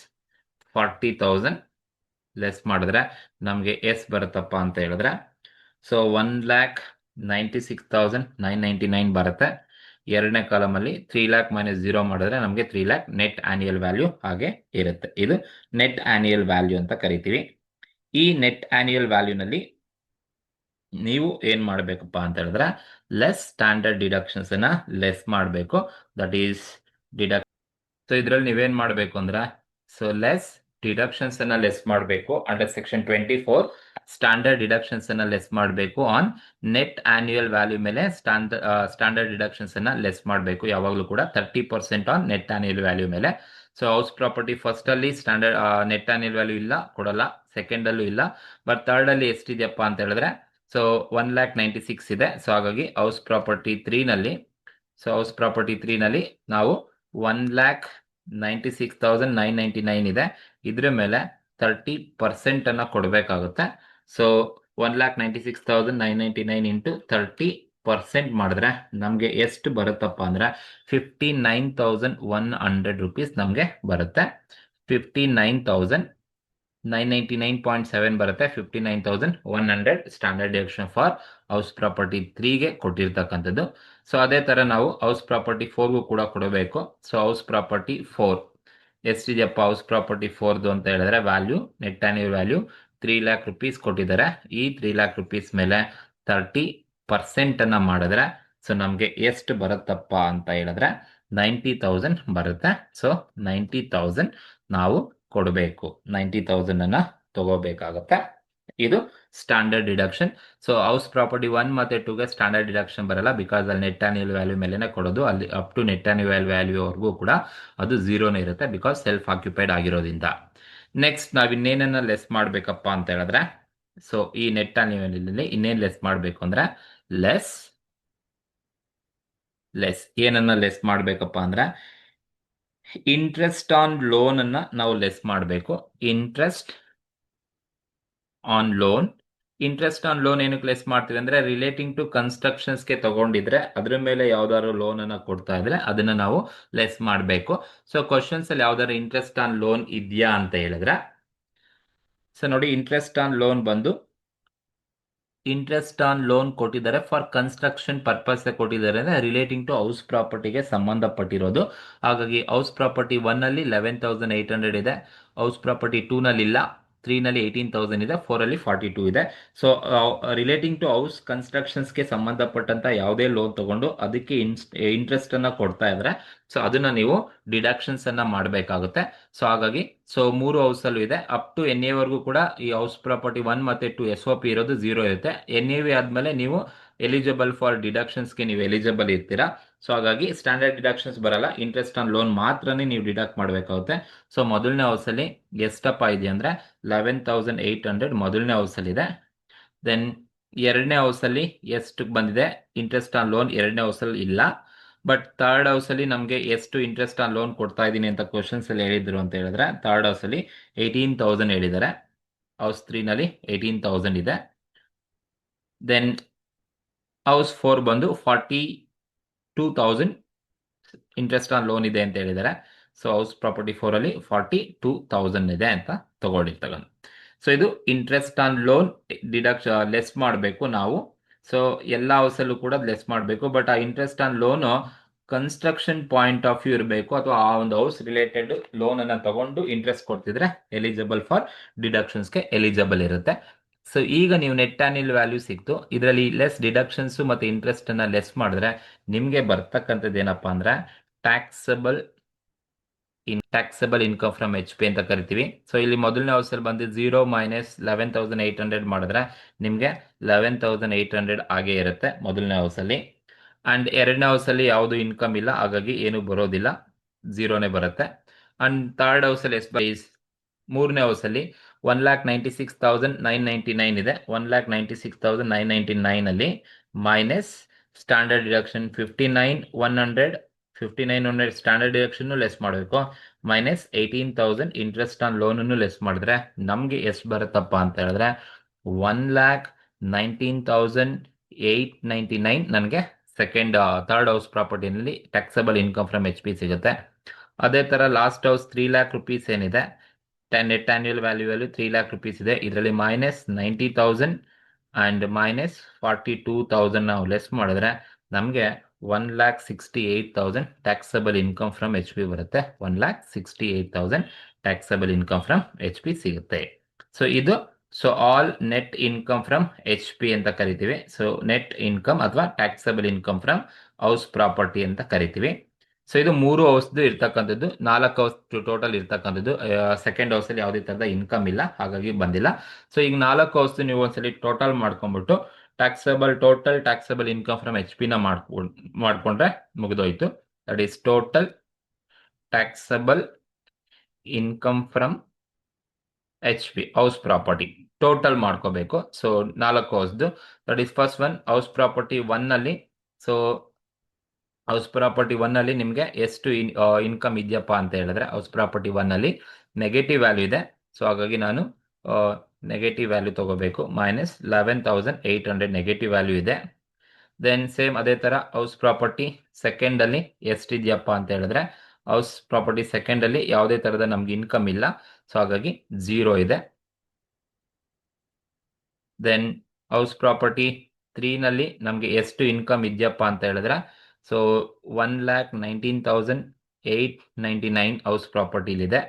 40,000 ಲೆಸ್ ಮಾಡಿದ್ರೆ ನಮಗೆ ಎಸ್ ಬರುತ್ತಪ್ಪ ಅಂತ ಹೇಳಿದ್ರೆ ಸೊ 1,96,999 ಬರುತ್ತೆ. ಎರಡನೇ ಕಾಲಮಲ್ಲಿ 3 lakh ಮೈನಸ್ 0 ಮಾಡಿದ್ರೆ ನಮಗೆ 3 lakh ನೆಟ್ ಆನ್ಯುಯಲ್ ವ್ಯಾಲ್ಯೂ ಹಾಗೆ ಇರುತ್ತೆ. ಇದು ನೆಟ್ ಆನ್ಯುಯಲ್ ವ್ಯಾಲ್ಯೂ ಅಂತ ಕರಿತೀವಿ. ಈ ನೆಟ್ ಆನ್ಯುಯಲ್ ವ್ಯಾಲ್ಯೂನಲ್ಲಿ ನೀವು ಏನ್ ಮಾಡಬೇಕಪ್ಪ ಅಂತ ಹೇಳಿದ್ರೆ ಲೆಸ್ ಸ್ಟ್ಯಾಂಡರ್ಡ್ ಡಿಡಕ್ಷನ್ಸ್ ಅನ್ನ ಲೆಸ್ ಮಾಡಬೇಕು. That is deduction. ಸೊ ಇದ್ರಲ್ಲಿ ನೀವೇನ್ ಮಾಡಬೇಕು ಅಂದ್ರೆ ಸೊ ಲೆಸ್ ಡಿಡಕ್ಷನ್ಸ್ ಅನ್ನ ಲೆಸ್ ಮಾಡಬೇಕು. ಅಂಡರ್ ಸೆಕ್ಷನ್ 24 ಸ್ಟ್ಯಾಂಡರ್ಡ್ ಡಿಡಕ್ಷನ್ಸ್ ಅನ್ನ ಲೆಸ್ ಮಾಡಬೇಕು. ಆನ್ ನೆಟ್ ಆನ್ಯುಯಲ್ ವ್ಯಾಲ್ಯೂ ಮೇಲೆ ಸ್ಟ್ಯಾಂಡರ್ಡ್ ಡಿಡಕ್ಷನ್ಸ್ ಅನ್ನ ಲೆಸ್ ಮಾಡಬೇಕು. ಯಾವಾಗಲೂ ಕೂಡ 30% ಆನ್ ನೆಟ್ ಆನ್ಯುಯಲ್ ವ್ಯಾಲ್ಯೂ ಮೇಲೆ. ಸೊ ಹೌಸ್ ಪ್ರಾಪರ್ಟಿ ಫಸ್ಟ್ ಅಲ್ಲಿ ಸ್ಟ್ಯಾಂಡರ್ಡ್ ನೆಟ್ ಆನ್ಯಲ್ ವ್ಯಾಲ್ಯೂ ಇಲ್ಲ, ಕೊಡಲ್ಲ. ಸೆಕೆಂಡ್ ಅಲ್ಲೂ ಇಲ್ಲ. ಬಟ್ ಥರ್ಡ್ ಅಲ್ಲಿ ಎಷ್ಟಿದೆಯಪ್ಪ ಅಂತ ಹೇಳಿದ್ರೆ, ಸೊ 1,96,000 ಇದೆ. ಸೊ ಹಾಗಾಗಿ ಹೌಸ್ ಪ್ರಾಪರ್ಟಿ 3 ನಲ್ಲಿ ನಾವು 1,96,999 ಇದೆ. ಇದ್ರ ಮೇಲೆ 30% ಅನ್ನ ಕೊಡಬೇಕಾಗುತ್ತೆ. ಸೊ 1,96,999 ಇಂಟು 30% ಮಾಡಿದ್ರೆ ನಮಗೆ ಎಷ್ಟು ಬರುತ್ತಪ್ಪ ಅಂದ್ರೆ 59,100 ರುಪೀಸ್ ನಮಗೆ ಬರುತ್ತೆ. 59,999.7 ಬರುತ್ತೆ. 59,100 standard deduction for house property 3ಗೆ ಕೊಟ್ಟಿರ್ತಕ್ಕಂಥದ್ದು. ಸೊ ಅದೇ ತರ ನಾವು ಹೌಸ್ ಪ್ರಾಪರ್ಟಿ 4ಗೂ ಕೂಡ ಕೊಡಬೇಕು. ಸೊ ಹೌಸ್ ಪ್ರಾಪರ್ಟಿ 4 ಎಷ್ಟಿದೆಯಪ್ಪ ಹೌಸ್ ಪ್ರಾಪರ್ಟಿ 4ದು ಅಂತ ಹೇಳಿದ್ರೆ value, net annual value 3 lakh rupees ಕೊಟ್ಟಿದ್ದಾರೆ. ಈ 3 ಲ್ಯಾಕ್ ರುಪೀಸ್ ಮೇಲೆ 30% ಅನ್ನ ಮಾಡಿದ್ರೆ ಸೊ ನಮಗೆ ಎಷ್ಟು ಬರುತ್ತಪ್ಪ ಅಂತ ಹೇಳಿದ್ರೆ 90,000 ಬರುತ್ತೆ. ಸೊ 90,000 ನಾವು ಕೊಡಬೇಕು. 90,000 ಅನ್ನ ತಗೋಬೇಕಾಗತ್ತೆ. ಇದು standard deduction. So house property 1 ಮತ್ತೆ 2ಗೆ ಸ್ಟ್ಯಾಂಡರ್ಡ್ ಡಿಡಕ್ಷನ್ ಬರಲ್ಲ, ಬಿಕಾಸ್ ಅಲ್ಲಿ ನೆಟ್ ಆನ್ಯುವಲ್ ವ್ಯಾಲ್ಯೂ ಮೇಲೆನೆ ಕೊಡೋದು. ಅಲ್ಲಿ up to net annual value ವರೆಗೂ ಕೂಡ ಅದು ಝೀರೋನೇ ಇರುತ್ತೆ, ಬಿಕಾಸ್ ಸೆಲ್ಫ್ ಆಕ್ಯುಪೈಡ್ ಆಗಿರೋದ್ರಿಂದ. ನೆಕ್ಸ್ಟ್ ನಾವ್ ಇನ್ನೇನನ್ನ ಲೆಸ್ ಮಾಡ್ಬೇಕಪ್ಪ ಅಂತ ಹೇಳಿದ್ರೆ, ಸೊ ಈ ನೆಟ್ ಆನ್ಯುವಲ್ ಇನ್ನೇನ್ ಲೆಸ್ ಮಾಡ್ಬೇಕು ಅಂದ್ರೆ ಲೆಸ್ ಏನನ್ನ ಲೆಸ್ ಮಾಡ್ಬೇಕಪ್ಪ ಅಂದ್ರೆ ಇಂಟ್ರೆಸ್ಟ್ ಆನ್ ಲೋನ್ ಅನ್ನ ನಾವು ಲೆಸ್ ಮಾಡಬೇಕು. ಇಂಟ್ರೆಸ್ಟ್ ಆನ್ ಲೋನ್ ಏನಕ್ಕೆ ಲೆಸ್ ಮಾಡ್ತೀವಿ ಅಂದ್ರೆ ರಿಲೇಟಿಂಗ್ ಟು ಕನ್ಸ್ಟ್ರಕ್ಷನ್ಸ್ಗೆ ತಗೊಂಡಿದ್ರೆ ಅದ್ರ ಮೇಲೆ ಯಾವ್ದಾದ್ರು ಲೋನ್ ಅನ್ನ ಕೊಡ್ತಾ ಇದ್ರೆ ಅದನ್ನ ನಾವು ಲೆಸ್ ಮಾಡಬೇಕು. ಸೊ ಕ್ವಶನ್ಸ್ ಅಲ್ಲಿ ಯಾವ್ದಾದ್ರು ಇಂಟ್ರೆಸ್ಟ್ ಆನ್ ಲೋನ್ ಇದೆಯಾ ಅಂತ ಹೇಳಿದ್ರೆ, ಸೊ ನೋಡಿ ಇಂಟ್ರೆಸ್ಟ್ ಆನ್ ಲೋನ್ ಬಂದು ಇಂಟ್ರೆಸ್ಟ್ ಆನ್ ಲೋನ್ ಕೊಟ್ಟಿದ್ದಾರೆ ಫಾರ್ ಕನ್ಸ್ಟ್ರಕ್ಷನ್ ಪರ್ಪಸ್ ಕೊಟ್ಟಿದ್ದಾರೆ ಅಂದ್ರೆ ರಿಲೇಟಿಂಗ್ ಟು ಹೌಸ್ ಪ್ರಾಪರ್ಟಿಗೆ ಸಂಬಂಧಪಟ್ಟಿರೋದು. ಹಾಗಾಗಿ ಹೌಸ್ ಪ್ರಾಪರ್ಟಿ 1 ಅಲ್ಲಿ 11,800 ಇದೆ, ಹೌಸ್ ಪ್ರಾಪರ್ಟಿ 2 ನಲ್ಲಿ ಇಲ್ಲ, 3 ನಲ್ಲಿ 18,000 ಇದೆ, 4 ಅಲ್ಲಿ 42 ಇದೆ. ಸೊ ರಿಲೇಟಿಂಗ್ ಟು ಹೌಸ್ ಕನ್ಸ್ಟ್ರಕ್ಷನ್ಸ್ಗೆ ಸಂಬಂಧಪಟ್ಟಂತ ಯಾವುದೇ ಲೋನ್ ತಗೊಂಡು ಅದಕ್ಕೆ ಇಂಟ್ರೆಸ್ಟ್ ಅನ್ನ ಕೊಡ್ತಾ ಇದ್ರೆ ಸೊ ಅದನ್ನ ನೀವು ಡಿಡಕ್ಷನ್ಸ್ ಅನ್ನ ಮಾಡಬೇಕಾಗುತ್ತೆ. ಸೊ ಹಾಗಾಗಿ ಸೊ 3 ಹೌಸ್ ಅಲ್ಲೂ ಇದೆ. ಅಪ್ ಟು ಎನ್ ಎ ವರೆಗೂ ಕೂಡ ಈ ಹೌಸ್ ಪ್ರಾಪರ್ಟಿ 1 ಮತ್ತೆ 2 SOP ಇರೋದು 0 ಇರುತ್ತೆ. ಎನ್ ಎ ವಿ ಆದ್ಮೇಲೆ ನೀವು ಎಲಿಜಿಬಲ್ ಫಾರ್ ಡಿಡಕ್ಷನ್ಸ್ಗೆ ನೀವು ಎಲಿಜಿಬಲ್ ಇರ್ತೀರಾ. ಸೊ ಹಾಗಾಗಿ ಸ್ಟ್ಯಾಂಡರ್ಡ್ ಡಿಡಕ್ಷನ್ಸ್ ಬರಲ್ಲ, ಇಂಟ್ರೆಸ್ಟ್ ಆನ್ ಲೋನ್ ಮಾತ್ರನೇ ನೀವು ಡಿಡಕ್ಟ್ ಮಾಡಬೇಕಾಗುತ್ತೆ. ಸೊ ಮೊದಲನೇ ಹೌಸ್ ಅಲ್ಲಿ ಎಷ್ಟಪ್ಪ ಇದೆ ಅಂದ್ರೆ 11,800 ಮೊದಲನೇ ಹೌಸ್ ಅಲ್ಲಿ ಇದೆ. ದೆನ್ ಎರಡನೇ ಹೌಸ್ ಅಲ್ಲಿ ಎಷ್ಟು ಬಂದಿದೆ ಇಂಟ್ರೆಸ್ಟ್ ಆನ್ ಲೋನ್, ಎರಡನೇ ಹೌಸ್ ಅಲ್ಲಿ ಇಲ್ಲ. ಬಟ್ ಥರ್ಡ್ ಹೌಸ್ ಅಲ್ಲಿ ನಮಗೆ ಎಷ್ಟು ಇಂಟ್ರೆಸ್ಟ್ ಆನ್ ಲೋನ್ ಕೊಡ್ತಾ ಇದ್ದೀನಿ ಅಂತ ಕ್ವಶನ್ಸ್ ಅಲ್ಲಿ ಹೇಳಿದ್ರು ಅಂತ ಹೇಳಿದ್ರೆ ಥರ್ಡ್ ಹೌಸ್ ಅಲ್ಲಿ 18,000 ಹೇಳಿದ್ದಾರೆ. ಹೌಸ್ 3 ನಲ್ಲಿ 18,000 ಇದೆ. ದೆನ್ ಹೌಸ್ 4 ಬಂದು 42,000 ಇಂಟ್ರೆಸ್ಟ್ ಆನ್ ಲೋನ್ ಇದೆ ಅಂತ ಹೇಳಿದ್ದಾರೆ. ಸೊ ಹೌಸ್ ಪ್ರಾಪರ್ಟಿ 4 ಅಲ್ಲಿ 42,000 ಇದೆ ಅಂತ ತಗೊಂಡಿರ್ತಕ್ಕಂಥ. ಸೊ ಇದು ಇಂಟ್ರೆಸ್ಟ್ ಆನ್ ಲೋನ್ ಲೆಸ್ ಮಾಡಬೇಕು ನಾವು. ಸೊ ಎಲ್ಲ ಹೌಸಲ್ಲೂ ಕೂಡ ಲೆಸ್ ಮಾಡಬೇಕು. ಬಟ್ ಆ interest on loan construction point of view ಇರಬೇಕು, ಅಥವಾ ಆ ಒಂದು ಹೌಸ್ ರಿಲೇಟೆಡ್ ಲೋನ್ ಅನ್ನ ತಗೊಂಡು ಇಂಟ್ರೆಸ್ಟ್ ಕೊಡ್ತಿದ್ರೆ ಎಲಿಜಿಬಲ್ ಫಾರ್ ಡಿಡಕ್ಷನ್ಸ್ಗೆ ಎಲಿಜಿಬಲ್ ಇರುತ್ತೆ. ಸೊ ಈಗ ನೀವು ನೆಟ್ ಆನ್ಯುವಲ್ ವ್ಯಾಲ್ಯೂ ಸಿಕ್ತು, ಇದರಲ್ಲಿ ಲೆಸ್ ಡಿಡಕ್ಷನ್ಸ್ ಮತ್ತೆ ಇಂಟ್ರೆಸ್ಟ್ ಅನ್ನ ಲೆಸ್ ಮಾಡಿದ್ರೆ ನಿಮ್ಗೆ ಬರ್ತಕ್ಕಂಥದ್ದು ಏನಪ್ಪಾ ಅಂದ್ರೆ ಟ್ಯಾಕ್ಸಬಲ್ ಇನ್ಕಮ್ ಫ್ರಮ್ HP ಅಂತ ಕರಿತೀವಿ. ಸೊ ಇಲ್ಲಿ ಮೊದಲನೇ ಹೌಸ್ ಅಲ್ಲಿ ಬಂದು 0 ಮೈನಸ್ 11,800 ಮಾಡಿದ್ರೆ ನಿಮ್ಗೆ 11,800 ಆಗೇ ಇರುತ್ತೆ ಮೊದಲನೇ ಹೌಸ್ ಅಲ್ಲಿ. ಅಂಡ್ ಎರಡನೇ ಹೌಸ್ ಅಲ್ಲಿ ಯಾವುದು ಇನ್ಕಮ್ ಇಲ್ಲ, ಹಾಗಾಗಿ ಏನು ಬರೋದಿಲ್ಲ, ಝೀರೋನೇ ಬರುತ್ತೆ. ಅಂಡ್ ಥರ್ಡ್ ಹೌಸ್ ಅಲ್ಲಿ ಮೂರನೇ ಹೌಸ್ ಅಲ್ಲಿ 1,96,999 ಇದೆ. 1,96,999 ಅಲ್ಲಿ minus standard deduction 59,100 standard deduction less ಮಾಡಬೇಕು, minus 18,000 interest on loan less ಮಾಡಿದ್ರೆ ನಮ್ಗೆ ಎಷ್ಟು ಬರುತ್ತಪ್ಪ ಅಂತ ಹೇಳಿದ್ರೆ 1,19,899 ನನಗೆ ಥರ್ಡ್ ಹೌಸ್ ಪ್ರಾಪರ್ಟಿನಲ್ಲಿ ಟ್ಯಾಕ್ಸಬಲ್ ಇನ್ಕಮ್ ಫ್ರಮ್ HP ಸಿಗುತ್ತೆ. ಅದೇ ತರ ಲಾಸ್ಟ್ ಹೌಸ್ 3 ಲ್ಯಾಕ್ ರುಪೀಸ್ ಏನಿದೆ, ನೆಟ್ ಆನ್ಯುವಲ್ ವ್ಯಾಲ್ಯೂ ಅಲ್ಲಿ 3 ಲ್ಯಾಕ್ ರುಪೀಸ್ ಇದೆ. ಇದರಲ್ಲಿ ಮೈನಸ್ 90,000 ಅಂಡ್ ಮೈನಸ್ 42,000 ನಾವು ಲೆಸ್ ಮಾಡಿದ್ರೆ ನಮಗೆ 1,68,000 ಟ್ಯಾಕ್ಸಬಲ್ ಇನ್ಕಮ್ ಫ್ರಮ್ HP ಬರುತ್ತೆ. 1,68,000 ಟ್ಯಾಕ್ಸಬಲ್ ಇನ್ಕಮ್ ಫ್ರಮ್ HP ಸಿಗುತ್ತೆ. ಸೊ ಇದು all net income from HP ಅಂತ ಕರಿತೀವಿ. ಸೊ ನೆಟ್ ಇನ್ಕಮ್ ಅಥವಾ taxable income from house property ಅಂತ ಕರಿತೀವಿ. ಸೊ ಇದು 3 ಹೌಸ್ದು ಇರ್ತಕ್ಕಂಥದ್ದು, 4 ಹೌಸ್ ಟೋಟಲ್ ಇರ್ತಕ್ಕಂಥದ್ದು. ಸೆಕೆಂಡ್ ಹೌಸ್ ಅಲ್ಲಿ ಯಾವುದೇ ತರದ ಇನ್ಕಮ್ ಇಲ್ಲ, ಹಾಗಾಗಿ ಬಂದಿಲ್ಲ. ಸೊ ಈಗ 4 ಹೌಸ್ ನೀವು ಒಂದ್ಸಲಿ ಟೋಟಲ್ ಮಾಡ್ಕೊಂಡ್ಬಿಟ್ಟು total taxable income from HP ನ ಮಾಡ್ಕೊಂಡ್ರೆ ಮುಗಿದೋಯ್ತು. That is total taxable income from H P house property total ಮಾಡ್ಕೋಬೇಕು. ಸೊ 4 ಹೌಸ್ದು that is first one house property one ಅಲ್ಲಿ. ಸೊ ಹೌಸ್ ಪ್ರಾಪರ್ಟಿ ಒನ್ ಅಲ್ಲಿ ನಿಮಗೆ ಎಷ್ಟು ಇನ್ಕಮ್ ಇದೆಯಪ್ಪ ಅಂತ ಹೇಳಿದ್ರೆ ಹೌಸ್ ಪ್ರಾಪರ್ಟಿ ಒನ್ ಅಲ್ಲಿ ನೆಗೆಟಿವ್ ವ್ಯಾಲ್ಯೂ ಇದೆ. ಸೊ ಹಾಗಾಗಿ ನಾನು ನೆಗೆಟಿವ್ ವ್ಯಾಲ್ಯೂ ತಗೋಬೇಕು. -11,800 ನೆಗೆಟಿವ್ ವ್ಯಾಲ್ಯೂ ಇದೆ. ದೆನ್ ಸೇಮ್ ಅದೇ ತರ ಹೌಸ್ ಪ್ರಾಪರ್ಟಿ ಸೆಕೆಂಡ್ ಅಲ್ಲಿ ಎಷ್ಟಿದೆಯಪ್ಪ ಅಂತ ಹೇಳಿದ್ರೆ ಹೌಸ್ ಪ್ರಾಪರ್ಟಿ ಸೆಕೆಂಡ್ ಅಲ್ಲಿ ಯಾವುದೇ ತರದ ನಮ್ಗೆ ಇನ್ಕಮ್ ಇಲ್ಲ. ಸೊ ಹಾಗಾಗಿ 0 ಇದೆ. ದೆನ್ ಹೌಸ್ ಪ್ರಾಪರ್ಟಿ ತ್ರೀನಲ್ಲಿ ನಮಗೆ ಎಷ್ಟು ಇನ್ಕಮ್ ಇದೆಯಪ್ಪ ಅಂತ ಹೇಳಿದ್ರೆ ಸೊ 1,19,899 ಹೌಸ್ ಪ್ರಾಪರ್ಟಿಲಿದೆ.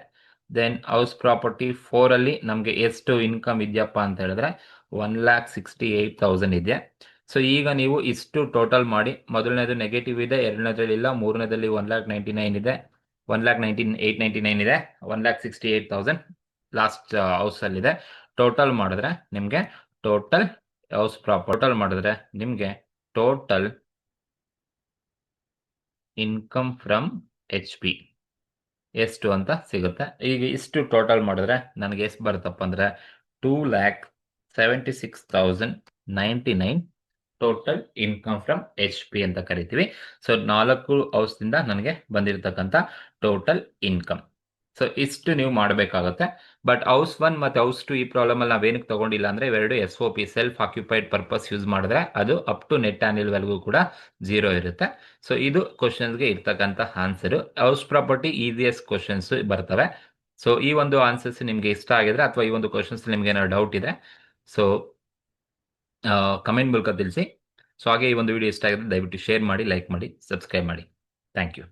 ದೆನ್ ಹೌಸ್ ಪ್ರಾಪರ್ಟಿ ಫೋರಲ್ಲಿ ನಮಗೆ ಎಷ್ಟು ಇನ್ಕಮ್ ಇದೆಯಪ್ಪ ಅಂತ ಹೇಳಿದ್ರೆ 1,68,000 ಇದೆ. ಸೊ ಈಗ ನೀವು ಇಷ್ಟು ಟೋಟಲ್ ಮಾಡಿ, ಮೊದಲನೇದು ನೆಗೆಟಿವ್ ಇದೆ, ಎರಡನೇದ್ರಲ್ಲಿ ಇಲ್ಲ, ಮೂರನೇದಲ್ಲಿ 1,99,000 ಇದೆ, 1,19,899 ಇದೆ, 1,68,000 ಲಾಸ್ಟ್ ಹೌಸಲ್ಲಿದೆ. ಟೋಟಲ್ ಮಾಡಿದ್ರೆ ನಿಮಗೆ ಟೋಟಲ್ ಹೌಸ್ ಟೋಟಲ್ ಮಾಡಿದ್ರೆ ನಿಮಗೆ total income from H P ಎಷ್ಟು ಅಂತ ಸಿಗುತ್ತೆ. ಈಗ ಇಷ್ಟು ಟೋಟಲ್ ಮಾಡಿದ್ರೆ ನನಗೆ ಎಷ್ಟು ಬರುತ್ತಪ್ಪ ಅಂದ್ರೆ 2,76,099 total income from H P ಅಂತ ಕರಿತೀವಿ. ಸೊ 4 ಹೌಸ್ದಿಂದ ನನಗೆ ಬಂದಿರತಕ್ಕಂಥ ಟೋಟಲ್ ಇನ್ಕಮ್. ಸೊ ಇಷ್ಟು ನೀವು ಮಾಡಬೇಕಾಗುತ್ತೆ. ಬಟ್ ಹೌಸ್ ಒನ್ ಮತ್ತು ಹೌಸ್ ಟು ಈ ಪ್ರಾಬ್ಲಮ್ ಅಲ್ಲಿ ನಾವೇನಕ್ಕೆ ತಗೊಂಡಿಲ್ಲ ಅಂದ್ರೆ ಇವೆರಡು S O P self occupied purpose use ಮಾಡಿದ್ರೆ ಅದು up to net annual value ಕೂಡ 0 ಇರುತ್ತೆ. ಸೊ ಇದು ಕ್ವಶನ್ಸ್ಗೆ ಇರ್ತಕ್ಕಂಥ answer. House property easiest questions ಬರ್ತವೆ. ಸೊ ಈ ಒಂದು ಆನ್ಸರ್ಸ್ ನಿಮ್ಗೆ ಇಷ್ಟ ಆಗಿದ್ರೆ ಅಥವಾ ಈ ಒಂದು ಕ್ವಶನ್ಸ್ ನಿಮ್ಗೆ ಏನಾದ್ರು ಡೌಟ್ ಇದೆ ಸೊ ಕಮೆಂಟ್ ಮೂಲಕ ತಿಳಿಸಿ. ಸೊ ಹಾಗೆ ಈ ಒಂದು ವಿಡಿಯೋ ಇಷ್ಟ ಆಗಿದ್ರೆ ದಯವಿಟ್ಟು ಶೇರ್ ಮಾಡಿ, ಲೈಕ್ ಮಾಡಿ, ಸಬ್ಸ್ಕ್ರೈಬ್ ಮಾಡಿ. Thank you.